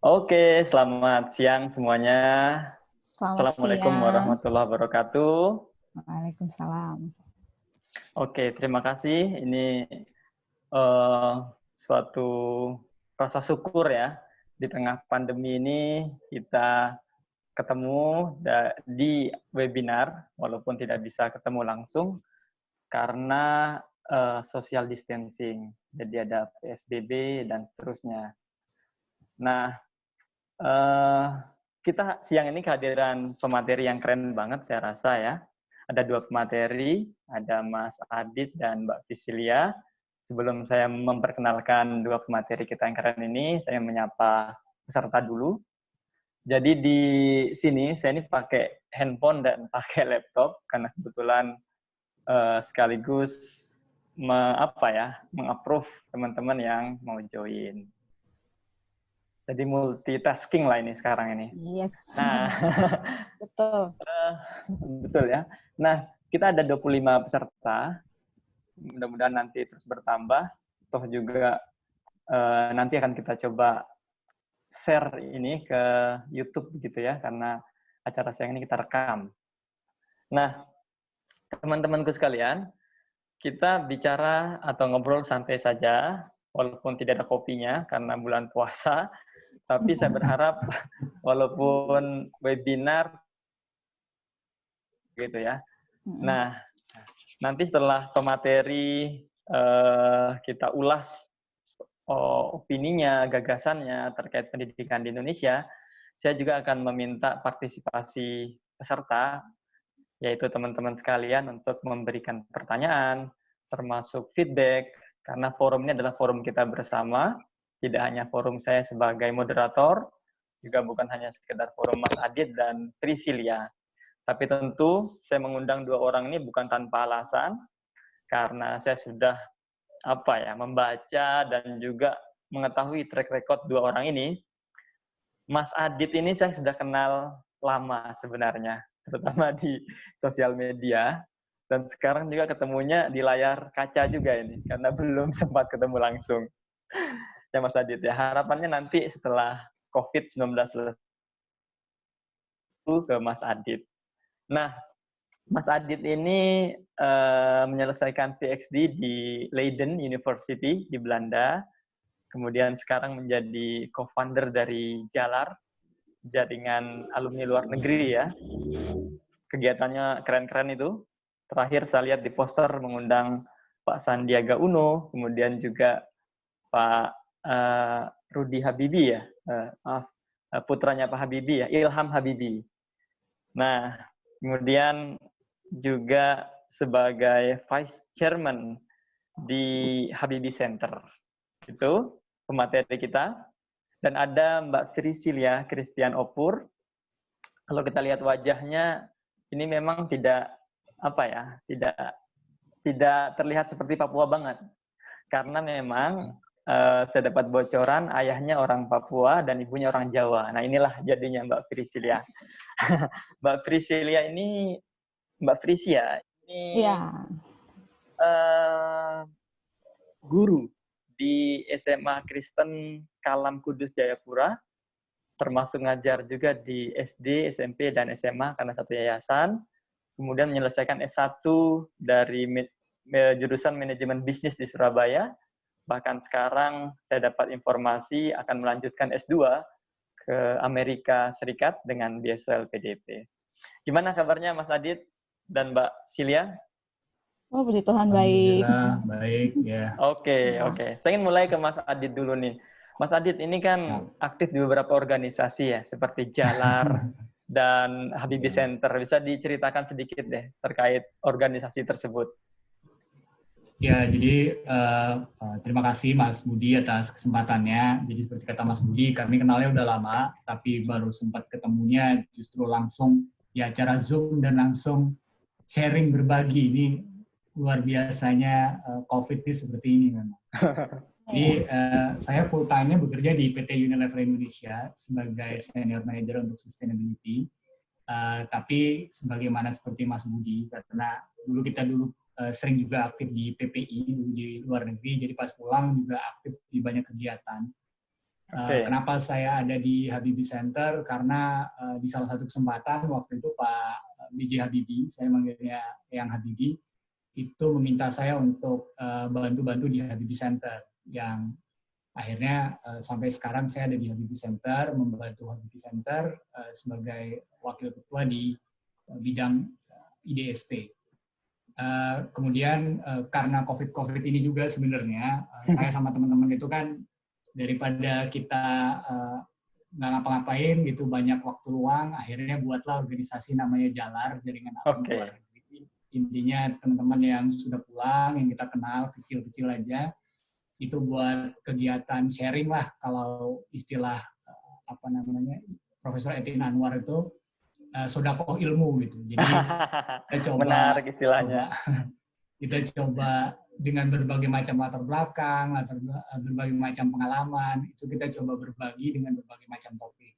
Oke, selamat siang semuanya. Selamat Assalamualaikum siang. warahmatullahi wabarakatuh. Waalaikumsalam. Oke, terima kasih. Ini eh, suatu rasa syukur ya. Di tengah pandemi ini kita ketemu di webinar, walaupun tidak bisa ketemu langsung karena social distancing. Jadi ada PSBB dan seterusnya. Nah, eh, kita siang ini kehadiran pemateri yang keren banget saya rasa ya. Ada dua pemateri, ada Mas Adit dan Mbak Priscilia. Sebelum saya memperkenalkan dua pemateri kita yang keren ini, saya menyapa peserta dulu. Jadi di sini saya ini pakai handphone dan pakai laptop karena kebetulan sekaligus mengapprove teman-teman yang mau join. Jadi multitasking lah ini sekarang ini. Iya, Nah, betul. betul ya. Nah, kita ada 25 peserta. Mudah-mudahan nanti terus bertambah. Toh juga nanti akan kita coba share ini ke YouTube gitu ya, karena acara siang ini kita rekam. Nah, teman-temanku sekalian, kita bicara atau ngobrol santai saja, walaupun tidak ada kopinya karena bulan puasa. Tapi saya berharap walaupun webinar gitu ya. Nah, nanti setelah pemateri kita ulas opininya, gagasannya terkait pendidikan di Indonesia, saya juga akan meminta partisipasi peserta, yaitu teman-teman sekalian untuk memberikan pertanyaan, termasuk feedback, karena forum ini adalah forum kita bersama, tidak hanya forum saya sebagai moderator, juga bukan hanya sekedar forum Mas Adit dan Priscilia. Tapi tentu saya mengundang dua orang ini bukan tanpa alasan, karena saya sudah membaca dan juga mengetahui track record dua orang ini. Mas Adit ini saya sudah kenal lama sebenarnya, terutama di sosial media, dan sekarang juga ketemunya di layar kaca juga ini, karena belum sempat ketemu langsung. Ya Mas Adit ya, harapannya nanti setelah COVID-19 selesai ke Mas Adit. Nah, Mas Adit ini menyelesaikan PhD di Leiden University di Belanda, kemudian sekarang menjadi co-founder dari Jalar, jaringan alumni luar negeri ya. Kegiatannya keren-keren itu. Terakhir saya lihat di poster mengundang Pak Sandiaga Uno, kemudian juga Pak Rudi Habibie ya, putranya Pak Habibie ya, Ilham Habibie. Nah, kemudian juga sebagai Vice Chairman di Habibie Center. Itu pemateri kita. Dan ada Mbak Priscilia Christian Opur. Kalau kita lihat wajahnya, ini memang tidak tidak terlihat seperti Papua banget. Karena memang saya dapat bocoran ayahnya orang Papua dan ibunya orang Jawa. Nah inilah jadinya Mbak Priscilia. Mbak Priscilia ini, Mbak Prisia ini Ya. Guru di SMA Kristen Kalam Kudus Jayapura, termasuk ngajar juga di SD, SMP, dan SMA karena satu yayasan. Kemudian menyelesaikan S1 dari jurusan manajemen bisnis di Surabaya. Bahkan sekarang saya dapat informasi akan melanjutkan S2 ke Amerika Serikat dengan beasiswa LPDP. Gimana kabarnya Mas Adit dan Mbak Silia? Oh, puji Tuhan baik. Alhamdulillah, baik ya. Oke. Saya ingin mulai ke Mas Adit dulu nih. Mas Adit ini kan aktif di beberapa organisasi ya, seperti Jalar dan Habibie Center. Bisa diceritakan sedikit deh terkait organisasi tersebut? Ya, jadi terima kasih Mas Budi atas kesempatannya. Jadi seperti kata Mas Budi, kami kenalnya udah lama, tapi baru sempat ketemunya justru langsung di acara Zoom dan langsung sharing berbagi. Ini luar biasanya COVID ini seperti ini memang. Jadi saya full time-nya bekerja di PT Unilever Indonesia sebagai Senior Manager untuk Sustainability. Tapi sebagaimana seperti Mas Budi, karena dulu sering juga aktif di PPI di luar negeri, jadi pas pulang juga aktif di banyak kegiatan. Kenapa saya ada di Habibie Center? Karena di salah satu kesempatan waktu itu Pak B.J. Habibie, saya manggilnya Eyang Habibie, itu meminta saya untuk bantu-bantu di Habibie Center, yang akhirnya sampai sekarang saya ada di Habibie Center, membantu Habibie Center sebagai wakil ketua di bidang IDST. Kemudian karena COVID ini juga sebenarnya saya sama teman-teman itu kan daripada kita nggak ngapa-ngapain gitu, banyak waktu luang, akhirnya buatlah organisasi namanya Jalar, Jaringan Alumni Luar Negeri. Intinya teman-teman yang sudah pulang, yang kita kenal kecil-kecil aja, itu buat kegiatan sharing lah, kalau istilah Profesor Etin Anwar itu sodakoh ilmu gitu. Jadi kita coba menarik istilahnya. Kita coba dengan berbagai macam latar belakang, berbagai macam pengalaman, itu kita coba berbagi dengan berbagai macam topik.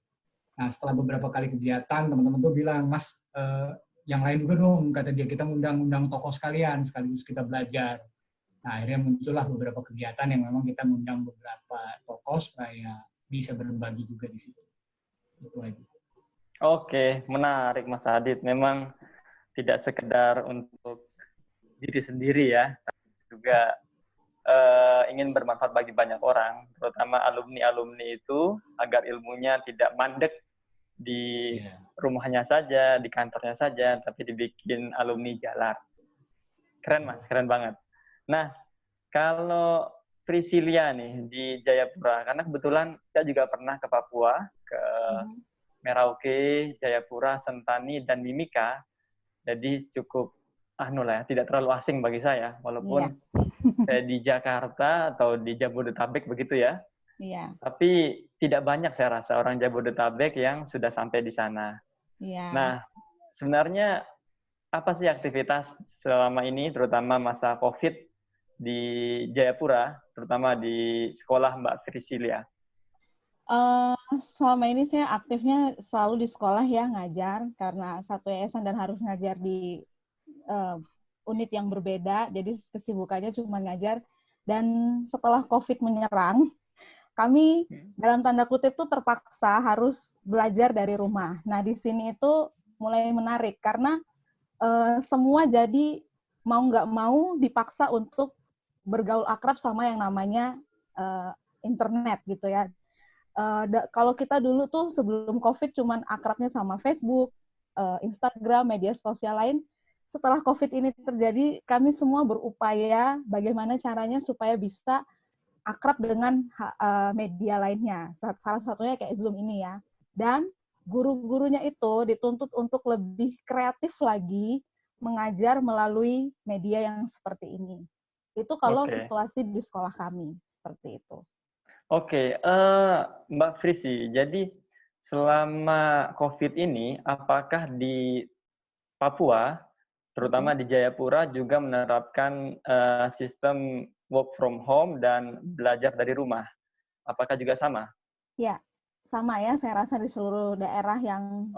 Nah, setelah beberapa kali kegiatan, teman-teman tuh bilang, Mas, yang lain juga dong, kata dia, kita ngundang tokoh sekalian, sekaligus kita belajar. Nah, akhirnya muncullah beberapa kegiatan yang memang kita ngundang beberapa tokoh supaya bisa berbagi juga di situ. Itu aja. Oke, menarik Mas Adit. Memang tidak sekedar untuk diri sendiri ya, juga ingin bermanfaat bagi banyak orang, terutama alumni-alumni itu, agar ilmunya tidak mandek di rumahnya saja, di kantornya saja, tapi dibikin alumni Jalar. Keren Mas, keren banget. Nah, kalau Priscilia nih di Jayapura, karena kebetulan saya juga pernah ke Papua, ke Merauke, Jayapura, Sentani, dan Mimika, jadi cukup tidak terlalu asing bagi saya, walaupun saya di Jakarta atau di Jabodetabek begitu ya. Iya. Tapi tidak banyak saya rasa orang Jabodetabek yang sudah sampai di sana. Iya. Nah, sebenarnya apa sih aktivitas selama ini, terutama masa COVID di Jayapura, terutama di sekolah Mbak Priscilia? Selama ini saya aktifnya selalu di sekolah ya, ngajar, karena satu yayasan dan harus ngajar di unit yang berbeda, jadi kesibukannya cuma ngajar. Dan setelah COVID menyerang, kami dalam tanda kutip tuh terpaksa harus belajar dari rumah. Nah, di sini itu mulai menarik, karena semua jadi mau nggak mau dipaksa untuk bergaul akrab sama yang namanya internet gitu ya. Kalau kita dulu tuh sebelum COVID cuman akrabnya sama Facebook, Instagram, media sosial lain. Setelah COVID ini terjadi, kami semua berupaya bagaimana caranya supaya bisa akrab dengan media lainnya. Salah satunya kayak Zoom ini ya. Dan guru-gurunya itu dituntut untuk lebih kreatif lagi mengajar melalui media yang seperti ini. Itu kalau situasi di sekolah kami, seperti itu. Oke, Mbak Frisi, jadi selama COVID ini, apakah di Papua, terutama di Jayapura, juga menerapkan sistem work from home dan belajar dari rumah? Apakah juga sama? Ya, sama ya. Saya rasa di seluruh daerah yang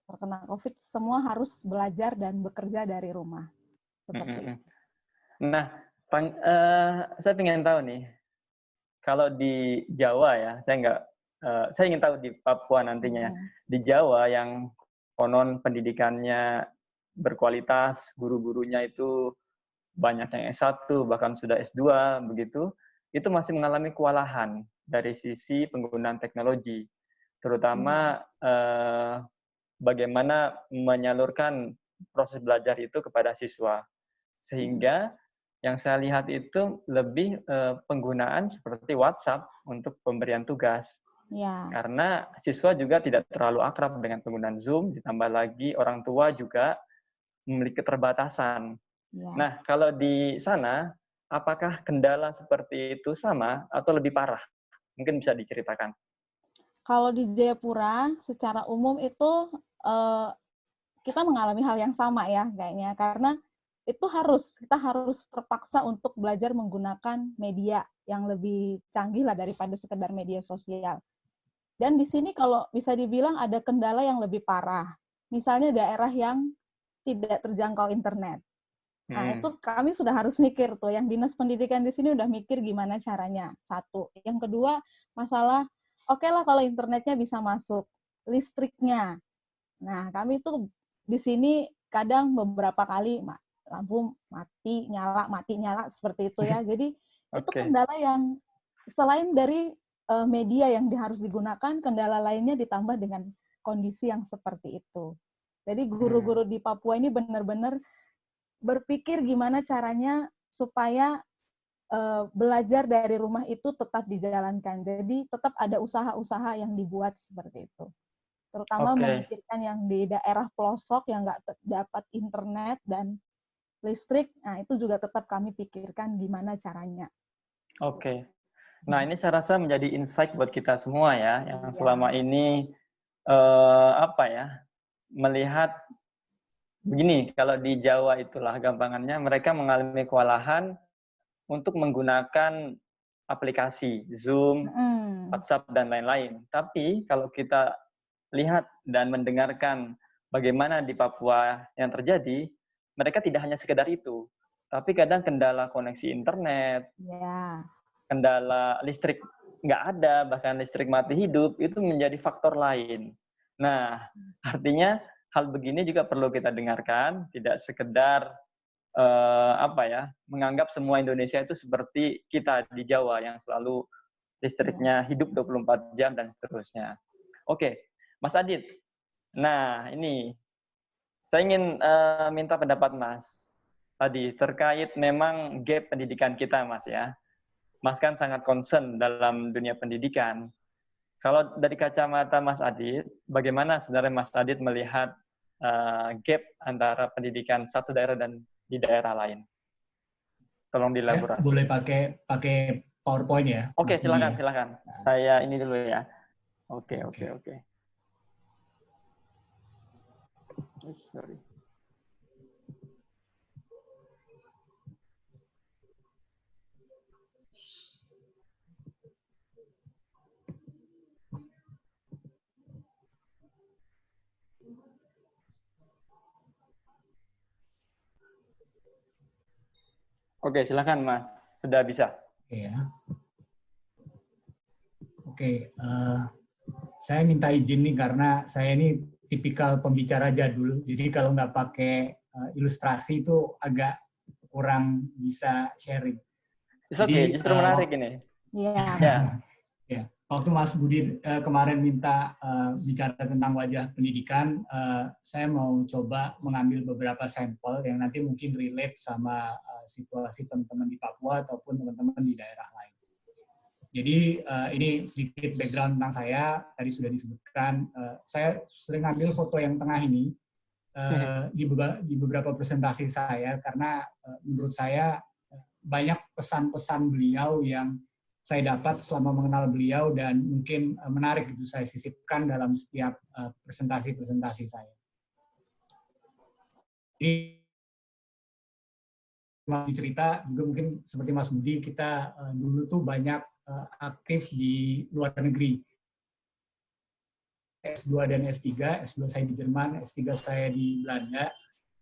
terkena COVID, semua harus belajar dan bekerja dari rumah. Seperti itu. Nah, saya ingin tahu nih, kalau di Jawa ya, saya ingin tahu di Papua nantinya. Di Jawa yang konon pendidikannya berkualitas, guru-gurunya itu banyak yang S1, bahkan sudah S2, begitu, itu masih mengalami kewalahan dari sisi penggunaan teknologi, terutama bagaimana menyalurkan proses belajar itu kepada siswa. Sehingga yang saya lihat itu lebih penggunaan seperti WhatsApp untuk pemberian tugas. Ya. Karena siswa juga tidak terlalu akrab dengan penggunaan Zoom, ditambah lagi orang tua juga memiliki keterbatasan. Ya. Nah, kalau di sana, apakah kendala seperti itu sama atau lebih parah? Mungkin bisa diceritakan. Kalau di Jayapura, secara umum itu kita mengalami hal yang sama ya kayaknya, karena itu kita harus terpaksa untuk belajar menggunakan media yang lebih canggih lah daripada sekedar media sosial. Dan di sini kalau bisa dibilang ada kendala yang lebih parah. Misalnya daerah yang tidak terjangkau internet. Nah, itu kami sudah harus mikir tuh, yang dinas pendidikan di sini udah mikir gimana caranya. Satu. Yang kedua, masalah, oke lah kalau internetnya bisa masuk, listriknya. Nah, kami tuh di sini kadang beberapa kali lampu mati, nyala, seperti itu ya. Jadi, itu kendala yang selain dari media yang harus digunakan, kendala lainnya ditambah dengan kondisi yang seperti itu. Jadi, guru-guru di Papua ini benar-benar berpikir gimana caranya supaya belajar dari rumah itu tetap dijalankan. Jadi tetap ada usaha-usaha yang dibuat seperti itu. Terutama memikirkan yang di daerah pelosok yang nggak dapat internet dan listrik, nah itu juga tetap kami pikirkan gimana caranya. Oke. Nah ini saya rasa menjadi insight buat kita semua ya, yang selama ini melihat begini, kalau di Jawa itulah gampangannya, mereka mengalami kewalahan untuk menggunakan aplikasi Zoom, WhatsApp, dan lain-lain. Tapi kalau kita lihat dan mendengarkan bagaimana di Papua yang terjadi, mereka tidak hanya sekedar itu, tapi kadang kendala koneksi internet, kendala listrik nggak ada, bahkan listrik mati hidup, itu menjadi faktor lain. Nah, artinya hal begini juga perlu kita dengarkan, tidak sekedar menganggap semua Indonesia itu seperti kita di Jawa yang selalu listriknya hidup 24 jam dan seterusnya. Oke, Mas Adit. Nah, ini saya ingin minta pendapat Mas tadi terkait memang gap pendidikan kita, Mas ya. Mas kan sangat concern dalam dunia pendidikan. Kalau dari kacamata Mas Adit, bagaimana sebenarnya Mas Adit melihat gap antara pendidikan satu daerah dan di daerah lain? Tolong dielaborasi. Boleh pakai PowerPoint ya? Oke, silakan. Saya ini dulu ya. Oke. Sorry. Oke, silakan Mas. Sudah bisa. Oke. Saya minta izin nih karena saya ini tipikal pembicara jadul. Jadi kalau nggak pakai ilustrasi itu agak kurang bisa sharing. Oke, justru menarik ini. Iya. Ya. Waktu Mas Budi kemarin minta bicara tentang wajah pendidikan, saya mau coba mengambil beberapa sampel yang nanti mungkin relate sama situasi teman-teman di Papua ataupun teman-teman di daerah lain. Jadi ini sedikit background tentang saya, tadi sudah disebutkan. Saya sering ambil foto yang tengah ini di beberapa presentasi saya, karena menurut saya banyak pesan-pesan beliau yang saya dapat selama mengenal beliau dan mungkin menarik itu saya sisipkan dalam setiap presentasi-presentasi saya. Jadi cerita juga mungkin seperti Mas Budi, kita dulu tuh banyak aktif di luar negeri. S2 dan S3, S2 saya di Jerman, S3 saya di Belanda,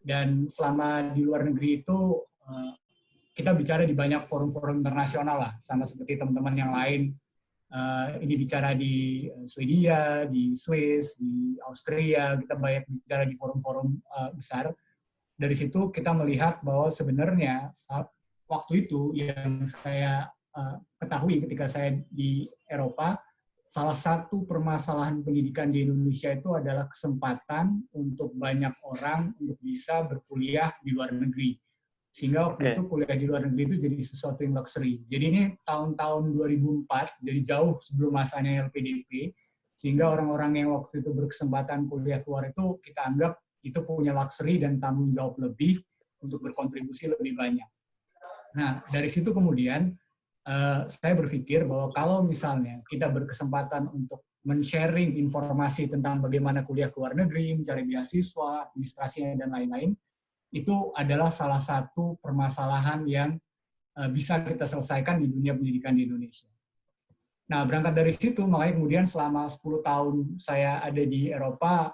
dan selama di luar negeri itu kita bicara di banyak forum-forum internasional lah, sama seperti teman-teman yang lain. Ini bicara di Swedia, di Swiss, di Austria, kita banyak bicara di forum-forum besar. Dari situ kita melihat bahwa sebenarnya waktu itu yang saya ketahui ketika saya di Eropa, salah satu permasalahan pendidikan di Indonesia itu adalah kesempatan untuk banyak orang untuk bisa berkuliah di luar negeri. Sehingga waktu itu kuliah di luar negeri itu jadi sesuatu yang luxury. Jadi ini tahun-tahun 2004, jadi jauh sebelum masanya LPDP, sehingga orang-orang yang waktu itu berkesempatan kuliah keluar itu kita anggap itu punya luxury dan tanggung jawab lebih untuk berkontribusi lebih banyak. Nah, dari situ kemudian saya berpikir bahwa kalau misalnya kita berkesempatan untuk men-sharing informasi tentang bagaimana kuliah ke luar negeri, mencari beasiswa, administrasinya, dan lain-lain, itu adalah salah satu permasalahan yang bisa kita selesaikan di dunia pendidikan di Indonesia. Nah, berangkat dari situ, makanya kemudian selama 10 tahun saya ada di Eropa,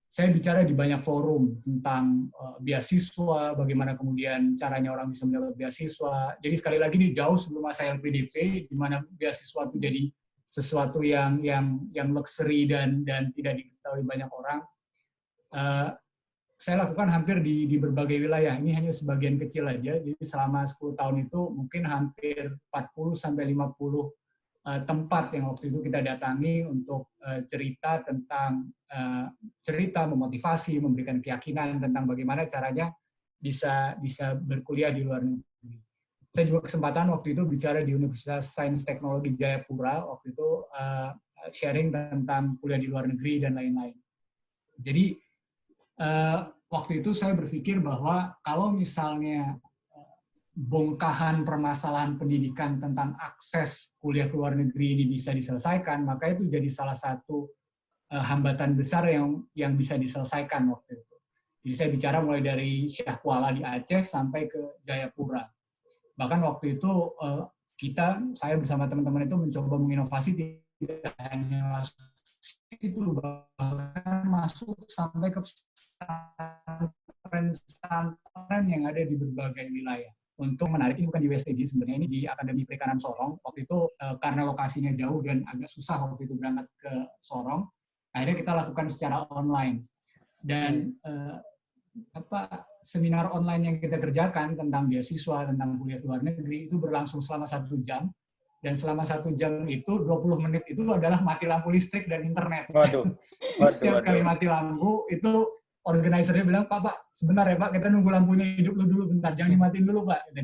saya bicara di banyak forum tentang beasiswa, bagaimana kemudian caranya orang bisa mendapat beasiswa. Jadi sekali lagi nih, jauh sebelum masa LPDP, di mana beasiswa itu jadi sesuatu yang luxury dan tidak diketahui banyak orang. Saya lakukan hampir di berbagai wilayah. Ini hanya sebagian kecil aja. Jadi selama 10 tahun itu mungkin hampir 40 sampai 50 tempat yang waktu itu kita datangi untuk cerita tentang cerita, memotivasi, memberikan keyakinan tentang bagaimana caranya bisa berkuliah di luar negeri. Saya juga kesempatan waktu itu bicara di Universitas Sains Teknologi Jayapura, waktu itu sharing tentang kuliah di luar negeri dan lain-lain. Jadi waktu itu saya berpikir bahwa kalau misalnya bongkahan permasalahan pendidikan tentang akses kuliah ke luar negeri ini bisa diselesaikan, maka itu jadi salah satu hambatan besar yang bisa diselesaikan waktu itu. Jadi saya bicara mulai dari Syah Kuala di Aceh sampai ke Jayapura. Bahkan waktu itu saya bersama teman-teman itu mencoba menginovasi, tidak hanya masuk itu, bahkan masuk sampai ke pesantren yang ada di berbagai wilayah. Untuk menarik, ini bukan di WSTJ sebenarnya, ini di Akademi Perikanan Sorong. Waktu itu karena lokasinya jauh dan agak susah waktu itu berangkat ke Sorong, akhirnya kita lakukan secara online. Dan seminar online yang kita kerjakan tentang beasiswa, tentang kuliah luar negeri, itu berlangsung selama 1 jam. Dan selama 1 jam itu, 20 menit itu adalah mati lampu listrik dan internet. Setiap kali mati lampu, itu organizer-nya bilang, Pak, sebentar ya Pak, kita nunggu lampunya hidup dulu bentar, jangan dimatiin dulu Pak.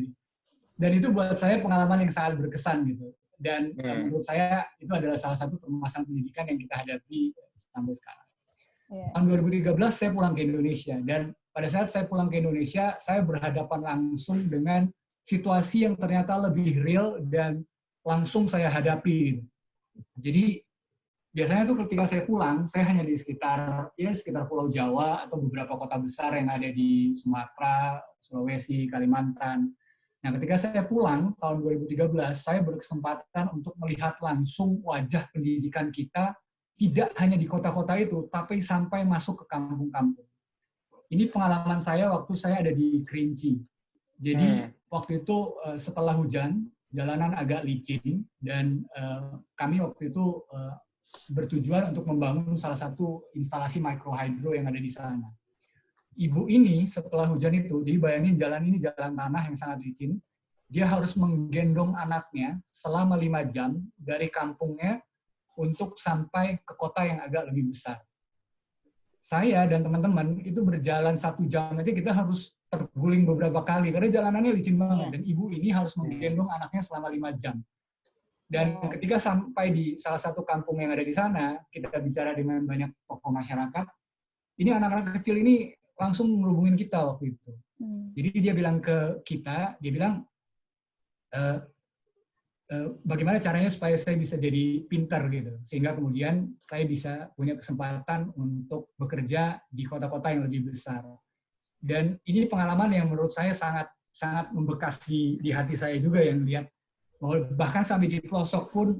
Dan itu buat saya pengalaman yang sangat berkesan gitu. Dan menurut saya itu adalah salah satu permasalahan pendidikan yang kita hadapi sampai sekarang. Tahun 2013 saya pulang ke Indonesia, dan pada saat saya pulang ke Indonesia, saya berhadapan langsung dengan situasi yang ternyata lebih real dan langsung saya hadapi. Jadi biasanya tuh ketika saya pulang, saya hanya di sekitar Pulau Jawa atau beberapa kota besar yang ada di Sumatera, Sulawesi, Kalimantan. Nah, ketika saya pulang tahun 2013, saya berkesempatan untuk melihat langsung wajah pendidikan kita tidak hanya di kota-kota itu, tapi sampai masuk ke kampung-kampung. Ini pengalaman saya waktu saya ada di Kerinci. Jadi waktu itu setelah hujan, jalanan agak licin, dan kami waktu itu bertujuan untuk membangun salah satu instalasi microhydro yang ada di sana. Ibu ini setelah hujan itu, jadi bayangin jalan ini jalan tanah yang sangat licin, dia harus menggendong anaknya selama 5 jam dari kampungnya untuk sampai ke kota yang agak lebih besar. Saya dan teman-teman itu berjalan 1 jam aja kita harus terguling beberapa kali karena jalanannya licin banget, dan ibu ini harus menggendong anaknya selama 5 jam. Dan ketika sampai di salah satu kampung yang ada di sana, kita bicara dengan banyak tokoh masyarakat, ini anak-anak kecil ini langsung menghubungin kita waktu itu. Jadi dia bilang ke kita, dia bilang, bagaimana caranya supaya saya bisa jadi pintar gitu, sehingga kemudian saya bisa punya kesempatan untuk bekerja di kota-kota yang lebih besar. Dan ini pengalaman yang menurut saya sangat membekas di hati saya juga, yang lihat bahkan sampai di pelosok pun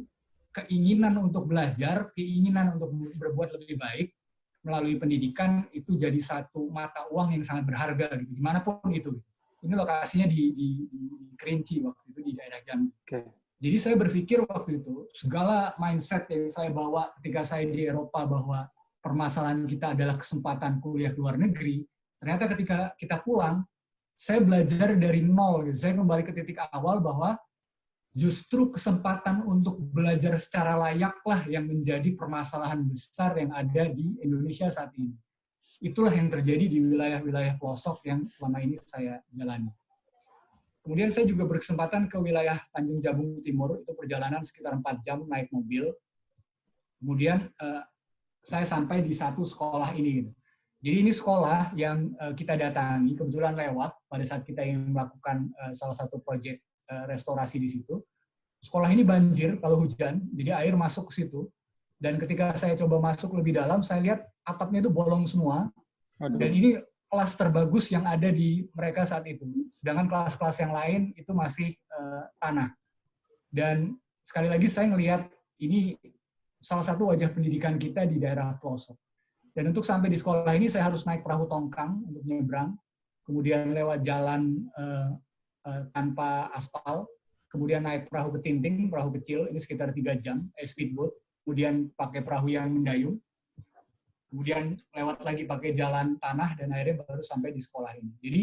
keinginan untuk belajar, keinginan untuk berbuat lebih baik melalui pendidikan itu jadi satu mata uang yang sangat berharga gitu, dimanapun itu. Ini lokasinya di Kerinci waktu itu, di daerah Jambi. Jadi saya berpikir waktu itu segala mindset yang saya bawa ketika saya di Eropa bahwa permasalahan kita adalah kesempatan kuliah ke luar negeri, ternyata ketika kita pulang saya belajar dari nol gitu. Saya kembali ke titik awal bahwa justru kesempatan untuk belajar secara layaklah yang menjadi permasalahan besar yang ada di Indonesia saat ini. Itulah yang terjadi di wilayah-wilayah pelosok yang selama ini saya jalani. Kemudian saya juga berkesempatan ke wilayah Tanjung Jabung Timur, itu perjalanan sekitar 4 jam naik mobil. Kemudian saya sampai di satu sekolah ini. Jadi ini sekolah yang kita datangi, kebetulan lewat pada saat kita ingin melakukan salah satu proyek restorasi di situ. Sekolah ini banjir kalau hujan, jadi air masuk ke situ. Dan ketika saya coba masuk lebih dalam, saya lihat atapnya itu bolong semua. Dan ini kelas terbagus yang ada di mereka saat itu. Sedangkan kelas-kelas yang lain itu masih tanah. Dan sekali lagi saya melihat ini salah satu wajah pendidikan kita di daerah pelosok. Dan untuk sampai di sekolah ini saya harus naik perahu tongkang untuk nyebrang, kemudian lewat jalan tanpa aspal, kemudian naik perahu ketinting, perahu kecil, ini sekitar 3 jam, speedboat, kemudian pakai perahu yang mendayung, kemudian lewat lagi pakai jalan tanah, dan akhirnya baru sampai di sekolah ini. Jadi,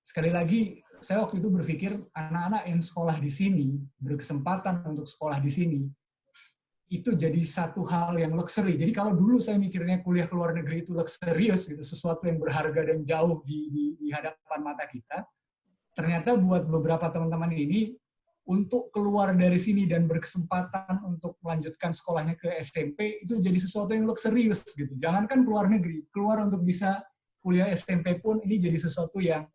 sekali lagi, saya waktu itu berpikir, anak-anak yang sekolah di sini, berkesempatan untuk sekolah di sini, itu jadi satu hal yang luxury. Jadi kalau dulu saya mikirnya kuliah ke luar negeri itu luxurious, gitu, sesuatu yang berharga dan jauh di hadapan mata kita, ternyata buat beberapa teman-teman ini, untuk keluar dari sini dan berkesempatan untuk melanjutkan sekolahnya ke SMP, itu jadi sesuatu yang luxurious. Gitu. Jangankan keluar negeri, keluar untuk bisa kuliah SMP pun, ini jadi sesuatu yang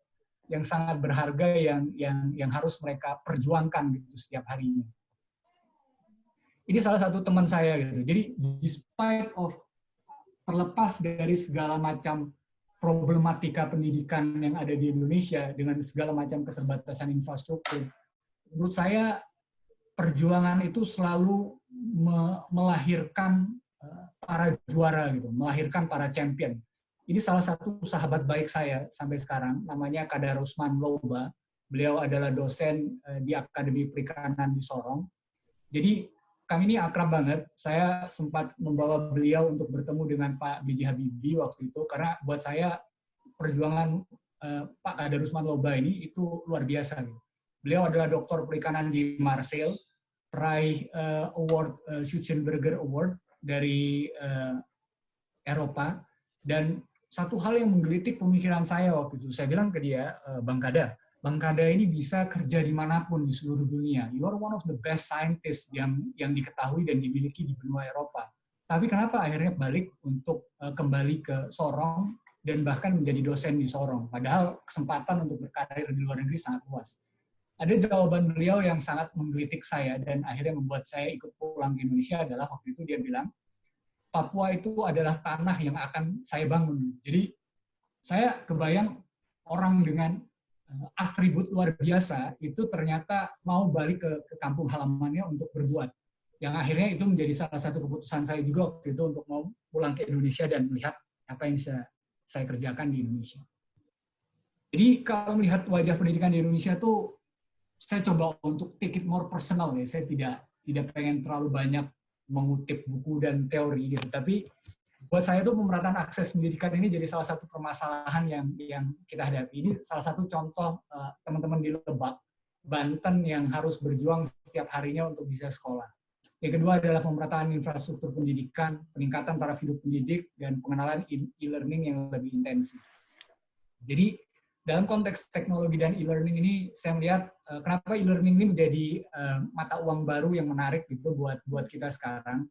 sangat berharga, yang harus mereka perjuangkan gitu setiap harinya. Ini salah satu teman saya gitu. Jadi despite of terlepas dari segala macam problematika pendidikan yang ada di Indonesia dengan segala macam keterbatasan infrastruktur, menurut saya perjuangan itu selalu melahirkan para juara gitu, melahirkan para champion. Ini salah satu sahabat baik saya sampai sekarang, namanya Kadar Usman Loba. Beliau adalah dosen di Akademi Perikanan di Sorong. Jadi kami ini akrab banget. Saya sempat membawa beliau untuk bertemu dengan Pak B.J. Habibie waktu itu, karena buat saya perjuangan Pak Kadar Usman Loba ini itu luar biasa. Gitu. Beliau adalah doktor perikanan di Marseille, peraih award Schutzenberger Award dari Eropa, dan satu hal yang menggelitik pemikiran saya waktu itu, saya bilang ke dia, Bang Kada ini bisa kerja dimanapun di seluruh dunia. You are one of the best scientists yang diketahui dan dimiliki di benua Eropa. Tapi kenapa akhirnya balik untuk kembali ke Sorong dan bahkan menjadi dosen di Sorong? Padahal kesempatan untuk berkarir di luar negeri sangat luas. Ada jawaban beliau yang sangat menggelitik saya dan akhirnya membuat saya ikut pulang ke Indonesia adalah waktu itu dia bilang, Papua itu adalah tanah yang akan saya bangun. Jadi saya kebayang orang dengan atribut luar biasa itu ternyata mau balik ke kampung halamannya untuk berbuat. Yang akhirnya itu menjadi salah satu keputusan saya juga waktu itu untuk mau pulang ke Indonesia dan melihat apa yang bisa saya kerjakan di Indonesia. Jadi kalau melihat wajah pendidikan di Indonesia tuh, saya coba untuk take it more personal ya. Saya tidak pengen terlalu banyak mengutip buku dan teori gitu. Tapi buat saya tuh pemerataan akses pendidikan ini jadi salah satu permasalahan yang kita hadapi. Ini salah satu contoh teman-teman di Lebak, Banten yang harus berjuang setiap harinya untuk bisa sekolah. Yang kedua adalah pemerataan infrastruktur pendidikan, peningkatan taraf hidup pendidik, dan pengenalan e-learning yang lebih intensif. Jadi dalam konteks teknologi dan e-learning ini, saya melihat kenapa e-learning ini menjadi mata uang baru yang menarik gitu buat kita sekarang.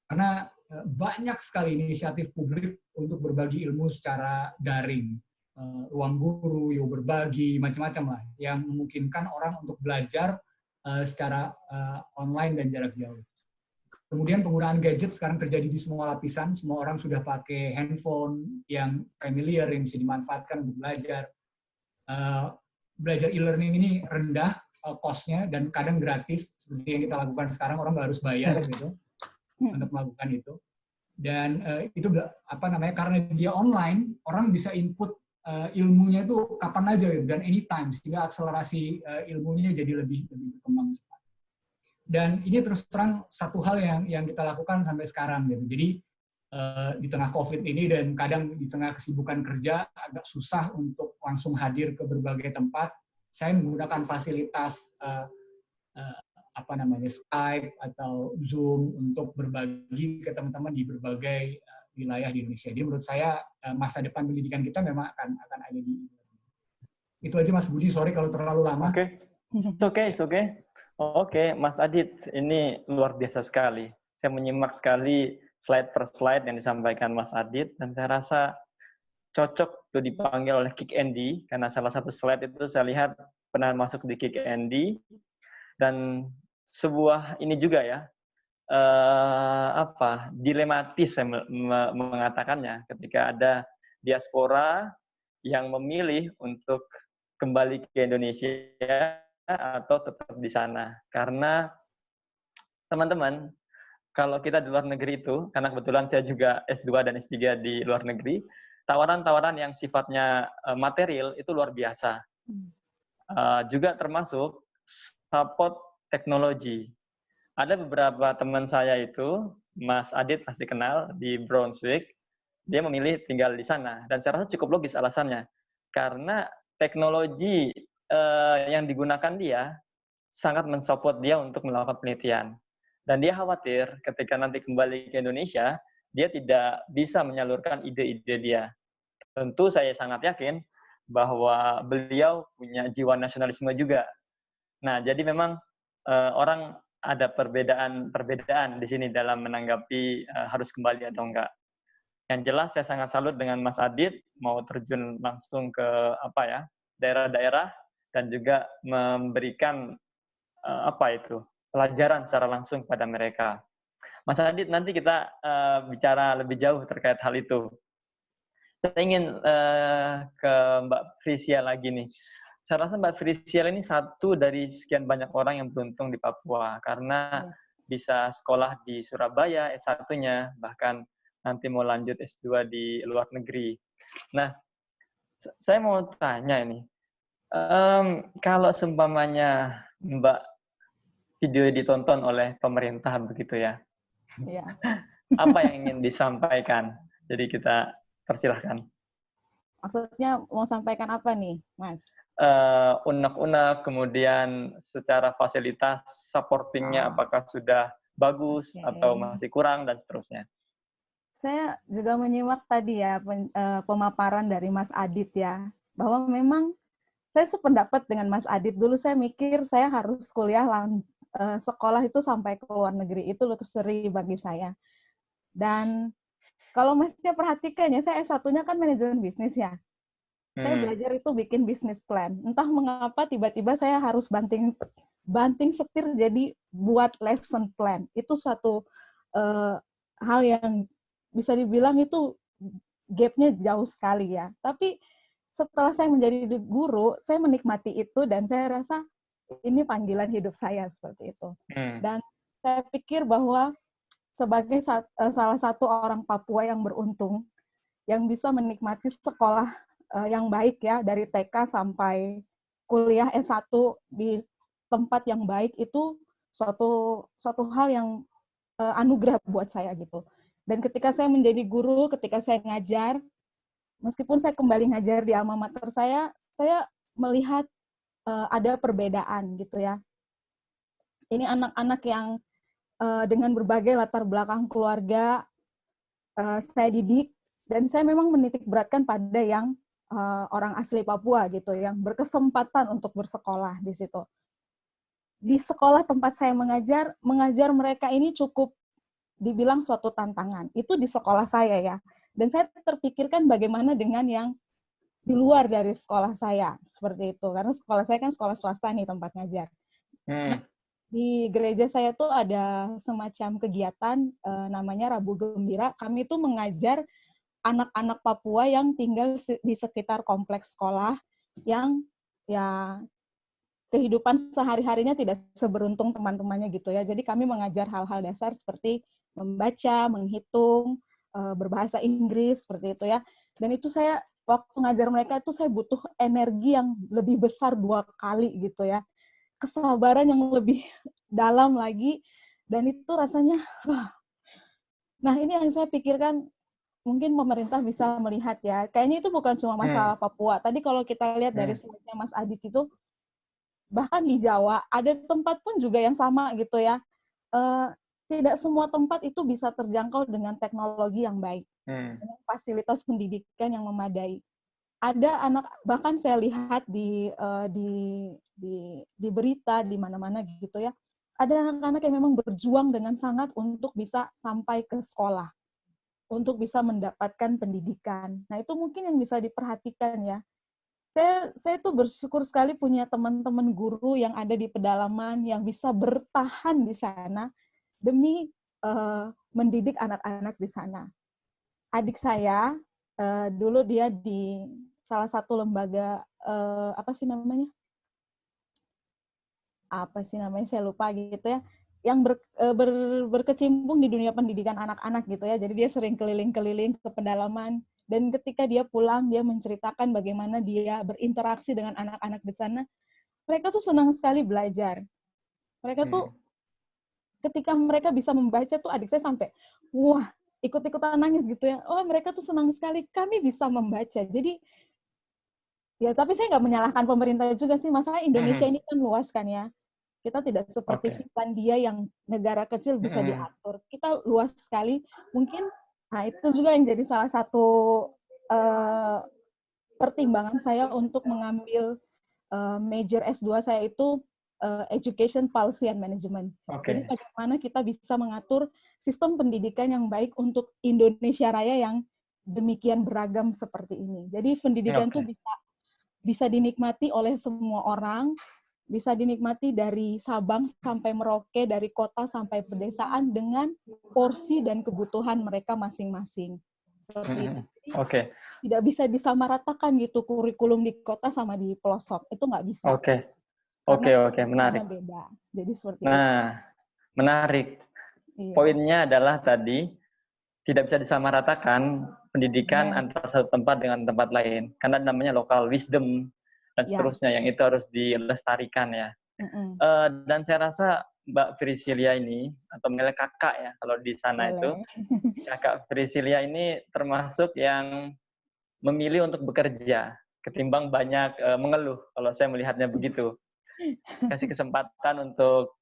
Karena banyak sekali inisiatif publik untuk berbagi ilmu secara daring. Ruang guru, yo berbagi, macam-macam lah, yang memungkinkan orang untuk belajar secara online dan jarak jauh. Kemudian penggunaan gadget sekarang terjadi di semua lapisan, semua orang sudah pakai handphone yang familiar, yang bisa dimanfaatkan untuk belajar. Belajar e-learning ini rendah cost-nya dan kadang gratis, seperti yang kita lakukan sekarang, orang nggak harus bayar gitu untuk melakukan itu. Dan itu karena dia online, orang bisa input ilmunya itu kapan aja gitu, dan anytime, sehingga akselerasi ilmunya jadi lebih berkembang cepat. Dan ini terus terang satu hal yang kita lakukan sampai sekarang gitu. Jadi di tengah COVID ini dan kadang di tengah kesibukan kerja agak susah untuk langsung hadir ke berbagai tempat, saya menggunakan fasilitas Skype atau Zoom untuk berbagi ke teman-teman di berbagai wilayah di Indonesia. Jadi menurut saya masa depan pendidikan kita memang akan ada di itu aja Mas Budi. Sorry kalau terlalu lama. It's okay. Oke, Mas Adit, ini luar biasa sekali. Saya menyimak sekali slide per slide yang disampaikan Mas Adit, dan saya rasa cocok tuh dipanggil oleh Kick Andy, karena salah satu slide itu saya lihat pernah masuk di Kick Andy, dan sebuah ini juga ya, dilematis saya mengatakannya, ketika ada diaspora yang memilih untuk kembali ke Indonesia atau tetap di sana. Karena teman-teman, kalau kita di luar negeri itu, karena kebetulan saya juga S2 dan S3 di luar negeri, tawaran-tawaran yang sifatnya material itu luar biasa. Juga termasuk support teknologi. Ada beberapa teman saya itu, Mas Adit pasti kenal, di Brunswick, dia memilih tinggal di sana. Dan saya rasa cukup logis alasannya. Karena teknologi yang digunakan dia sangat mensupport dia untuk melakukan penelitian. Dan dia khawatir ketika nanti kembali ke Indonesia, dia tidak bisa menyalurkan ide-ide dia. Tentu saya sangat yakin bahwa beliau punya jiwa nasionalisme juga. Nah, jadi memang orang ada perbedaan di sini dalam menanggapi harus kembali atau enggak. Yang jelas saya sangat salut dengan Mas Adit mau terjun langsung ke daerah-daerah dan juga memberikan pelajaran secara langsung pada mereka. Mas Adit, nanti kita bicara lebih jauh terkait hal itu. Saya ingin ke Mbak Frisia lagi nih. Saya rasa Mbak Frisia ini satu dari sekian banyak orang yang beruntung di Papua karena bisa sekolah di Surabaya S1-nya, bahkan nanti mau lanjut S2 di luar negeri. Nah, saya mau tanya ini, kalau seumpamanya Mbak video ditonton oleh pemerintah begitu ya, apa yang ingin disampaikan? Jadi kita persilahkan. Maksudnya mau sampaikan apa nih, Mas? Unek-unek, kemudian secara fasilitas supportingnya apakah sudah bagus atau masih kurang, dan seterusnya. Saya juga menyimak tadi ya pemaparan dari Mas Adit ya, bahwa memang saya sependapat dengan Mas Adit. Dulu saya mikir saya harus kuliah sekolah itu sampai ke luar negeri, itu luxury bagi saya. Dan kalau Masnya perhatikan ya, saya S1-nya kan manajemen bisnis ya. Saya belajar itu bikin bisnis plan. Entah mengapa tiba-tiba saya harus banting setir jadi buat lesson plan. Itu suatu hal yang bisa dibilang itu gap-nya jauh sekali ya. Tapi setelah saya menjadi guru, saya menikmati itu dan saya rasa ini panggilan hidup saya seperti itu. Dan saya pikir bahwa sebagai salah satu orang Papua yang beruntung, yang bisa menikmati sekolah yang baik ya, dari TK sampai kuliah S1 di tempat yang baik, itu suatu hal yang anugerah buat saya gitu. Dan ketika saya menjadi guru, ketika saya ngajar, meskipun saya kembali ngajar di alma mater saya melihat ada perbedaan gitu ya. Ini anak-anak yang dengan berbagai latar belakang keluarga saya didik, dan saya memang menitik beratkan pada yang orang asli Papua gitu, yang berkesempatan untuk bersekolah di situ. Di sekolah tempat saya mengajar mereka ini cukup dibilang suatu tantangan. Itu di sekolah saya ya. Dan saya terpikirkan bagaimana dengan yang di luar dari sekolah saya, seperti itu. Karena sekolah saya kan sekolah swasta nih tempat ngajar. Nah, di gereja saya tuh ada semacam kegiatan namanya Rabu Gembira. Kami tuh mengajar anak-anak Papua yang tinggal di sekitar kompleks sekolah yang ya kehidupan sehari-harinya tidak seberuntung teman-temannya gitu ya. Jadi kami mengajar hal-hal dasar seperti membaca, menghitung, berbahasa Inggris seperti itu ya. Dan itu saya waktu ngajar mereka itu saya butuh energi yang lebih besar 2 kali gitu ya. Kesabaran yang lebih dalam lagi, dan itu rasanya nah ini yang saya pikirkan mungkin pemerintah bisa melihat ya. Kayaknya itu bukan cuma masalah Papua. Tadi kalau kita lihat dari slide-nya Mas Adit itu, bahkan di Jawa ada tempat pun juga yang sama gitu ya. Tidak semua tempat itu bisa terjangkau dengan teknologi yang baik, dengan fasilitas pendidikan yang memadai. Ada anak, bahkan saya lihat di berita di mana-mana gitu ya, ada anak-anak yang memang berjuang dengan sangat untuk bisa sampai ke sekolah, untuk bisa mendapatkan pendidikan. Nah, itu mungkin yang bisa diperhatikan ya. Saya tuh bersyukur sekali punya teman-teman guru yang ada di pedalaman yang bisa bertahan di sana demi mendidik anak-anak di sana. Adik saya dulu dia di salah satu lembaga apa sih namanya saya lupa gitu ya. berkecimpung di dunia pendidikan anak-anak gitu ya. Jadi dia sering keliling-keliling ke pedalaman, dan ketika dia pulang dia menceritakan bagaimana dia berinteraksi dengan anak-anak di sana. Mereka tuh senang sekali belajar. Mereka tuh ketika mereka bisa membaca tuh, adik saya sampai wah, ikut-ikutan nangis gitu ya. Oh, mereka tuh senang sekali kami bisa membaca. Jadi ya, tapi saya nggak menyalahkan pemerintah juga sih. Masalah Indonesia ini kan luas kan ya. Kita tidak seperti Finlandia yang negara kecil bisa diatur. Kita luas sekali. Mungkin, nah itu juga yang jadi salah satu pertimbangan saya untuk mengambil major S2 saya itu Education Policy and Management. Jadi bagaimana kita bisa mengatur sistem pendidikan yang baik untuk Indonesia Raya yang demikian beragam seperti ini. Jadi pendidikan itu bisa dinikmati oleh semua orang, bisa dinikmati dari Sabang sampai Merauke, dari kota sampai pedesaan dengan porsi dan kebutuhan mereka masing-masing. Seperti itu. Tidak bisa disamaratakan gitu kurikulum di kota sama di pelosok. Itu nggak bisa. Oke, menarik. Beda. Jadi seperti itu. Menarik. Iya. Poinnya adalah tadi tidak bisa disamaratakan pendidikan antara satu tempat dengan tempat lain. Karena namanya local wisdom dan seterusnya yang itu harus dilestarikan ya. Dan saya rasa Mbak Priscilia ini, atau manggilnya kakak ya kalau di sana itu, kakak Priscilia ini termasuk yang memilih untuk bekerja ketimbang banyak mengeluh, kalau saya melihatnya begitu. Kasih kesempatan untuk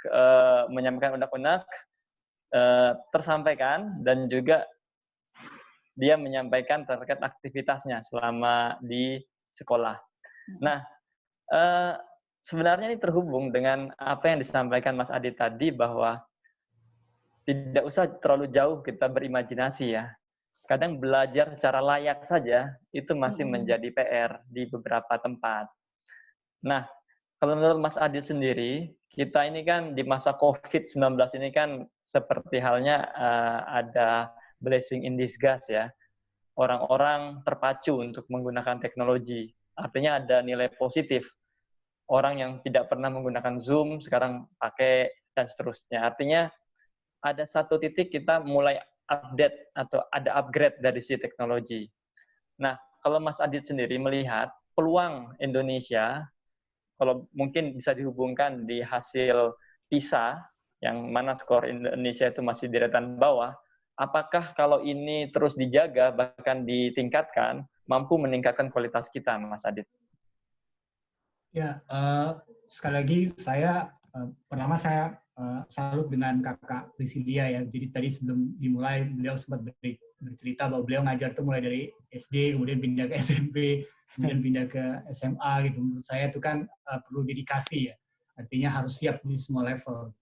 menyampaikan unek-unek, tersampaikan, dan juga dia menyampaikan terkait aktivitasnya selama di sekolah. Nah, sebenarnya ini terhubung dengan apa yang disampaikan Mas Adit tadi, bahwa tidak usah terlalu jauh kita berimajinasi ya. Kadang belajar secara layak saja itu masih menjadi PR di beberapa tempat. Nah, kalau menurut Mas Adit sendiri, kita ini kan di masa COVID-19 ini kan seperti halnya ada blessing in disguise ya. Orang-orang terpacu untuk menggunakan teknologi. Artinya ada nilai positif. Orang yang tidak pernah menggunakan Zoom sekarang pakai, dan seterusnya. Artinya ada satu titik kita mulai update atau ada upgrade dari si teknologi. Nah, kalau Mas Adit sendiri melihat peluang Indonesia, kalau mungkin bisa dihubungkan di hasil PISA, yang mana skor Indonesia itu masih di deretan bawah, apakah kalau ini terus dijaga, bahkan ditingkatkan, mampu meningkatkan kualitas kita, Mas Adit? Ya, sekali lagi pertama saya salut dengan Kakak Priscilia ya. Jadi tadi sebelum dimulai beliau sempat bercerita bahwa beliau ngajar tuh mulai dari SD, kemudian pindah ke SMP, kemudian pindah ke SMA gitu. Menurut saya itu kan perlu dedikasi ya. Artinya harus siap di semua level.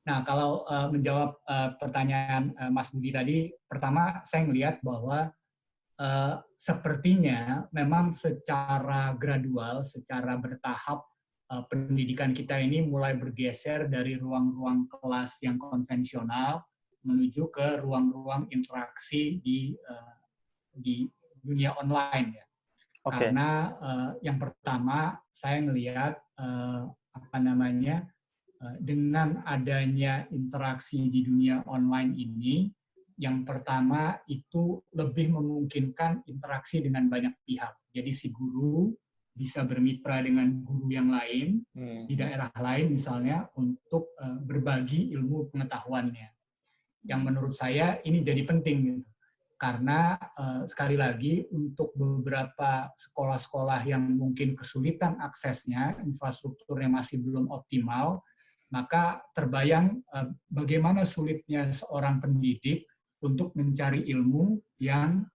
Nah, kalau menjawab pertanyaan Mas Budi tadi, pertama saya melihat bahwa sepertinya memang secara gradual, secara bertahap, pendidikan kita ini mulai bergeser dari ruang-ruang kelas yang konvensional menuju ke ruang-ruang interaksi di dunia online ya. Karena yang pertama saya melihat dengan adanya interaksi di dunia online ini, yang pertama itu lebih memungkinkan interaksi dengan banyak pihak. Jadi si guru bisa bermitra dengan guru yang lain di daerah lain misalnya untuk berbagi ilmu pengetahuannya. Yang menurut saya ini jadi penting gitu. Karena sekali lagi untuk beberapa sekolah-sekolah yang mungkin kesulitan aksesnya, infrastrukturnya masih belum optimal, maka terbayang bagaimana sulitnya seorang pendidik untuk mencari ilmu yang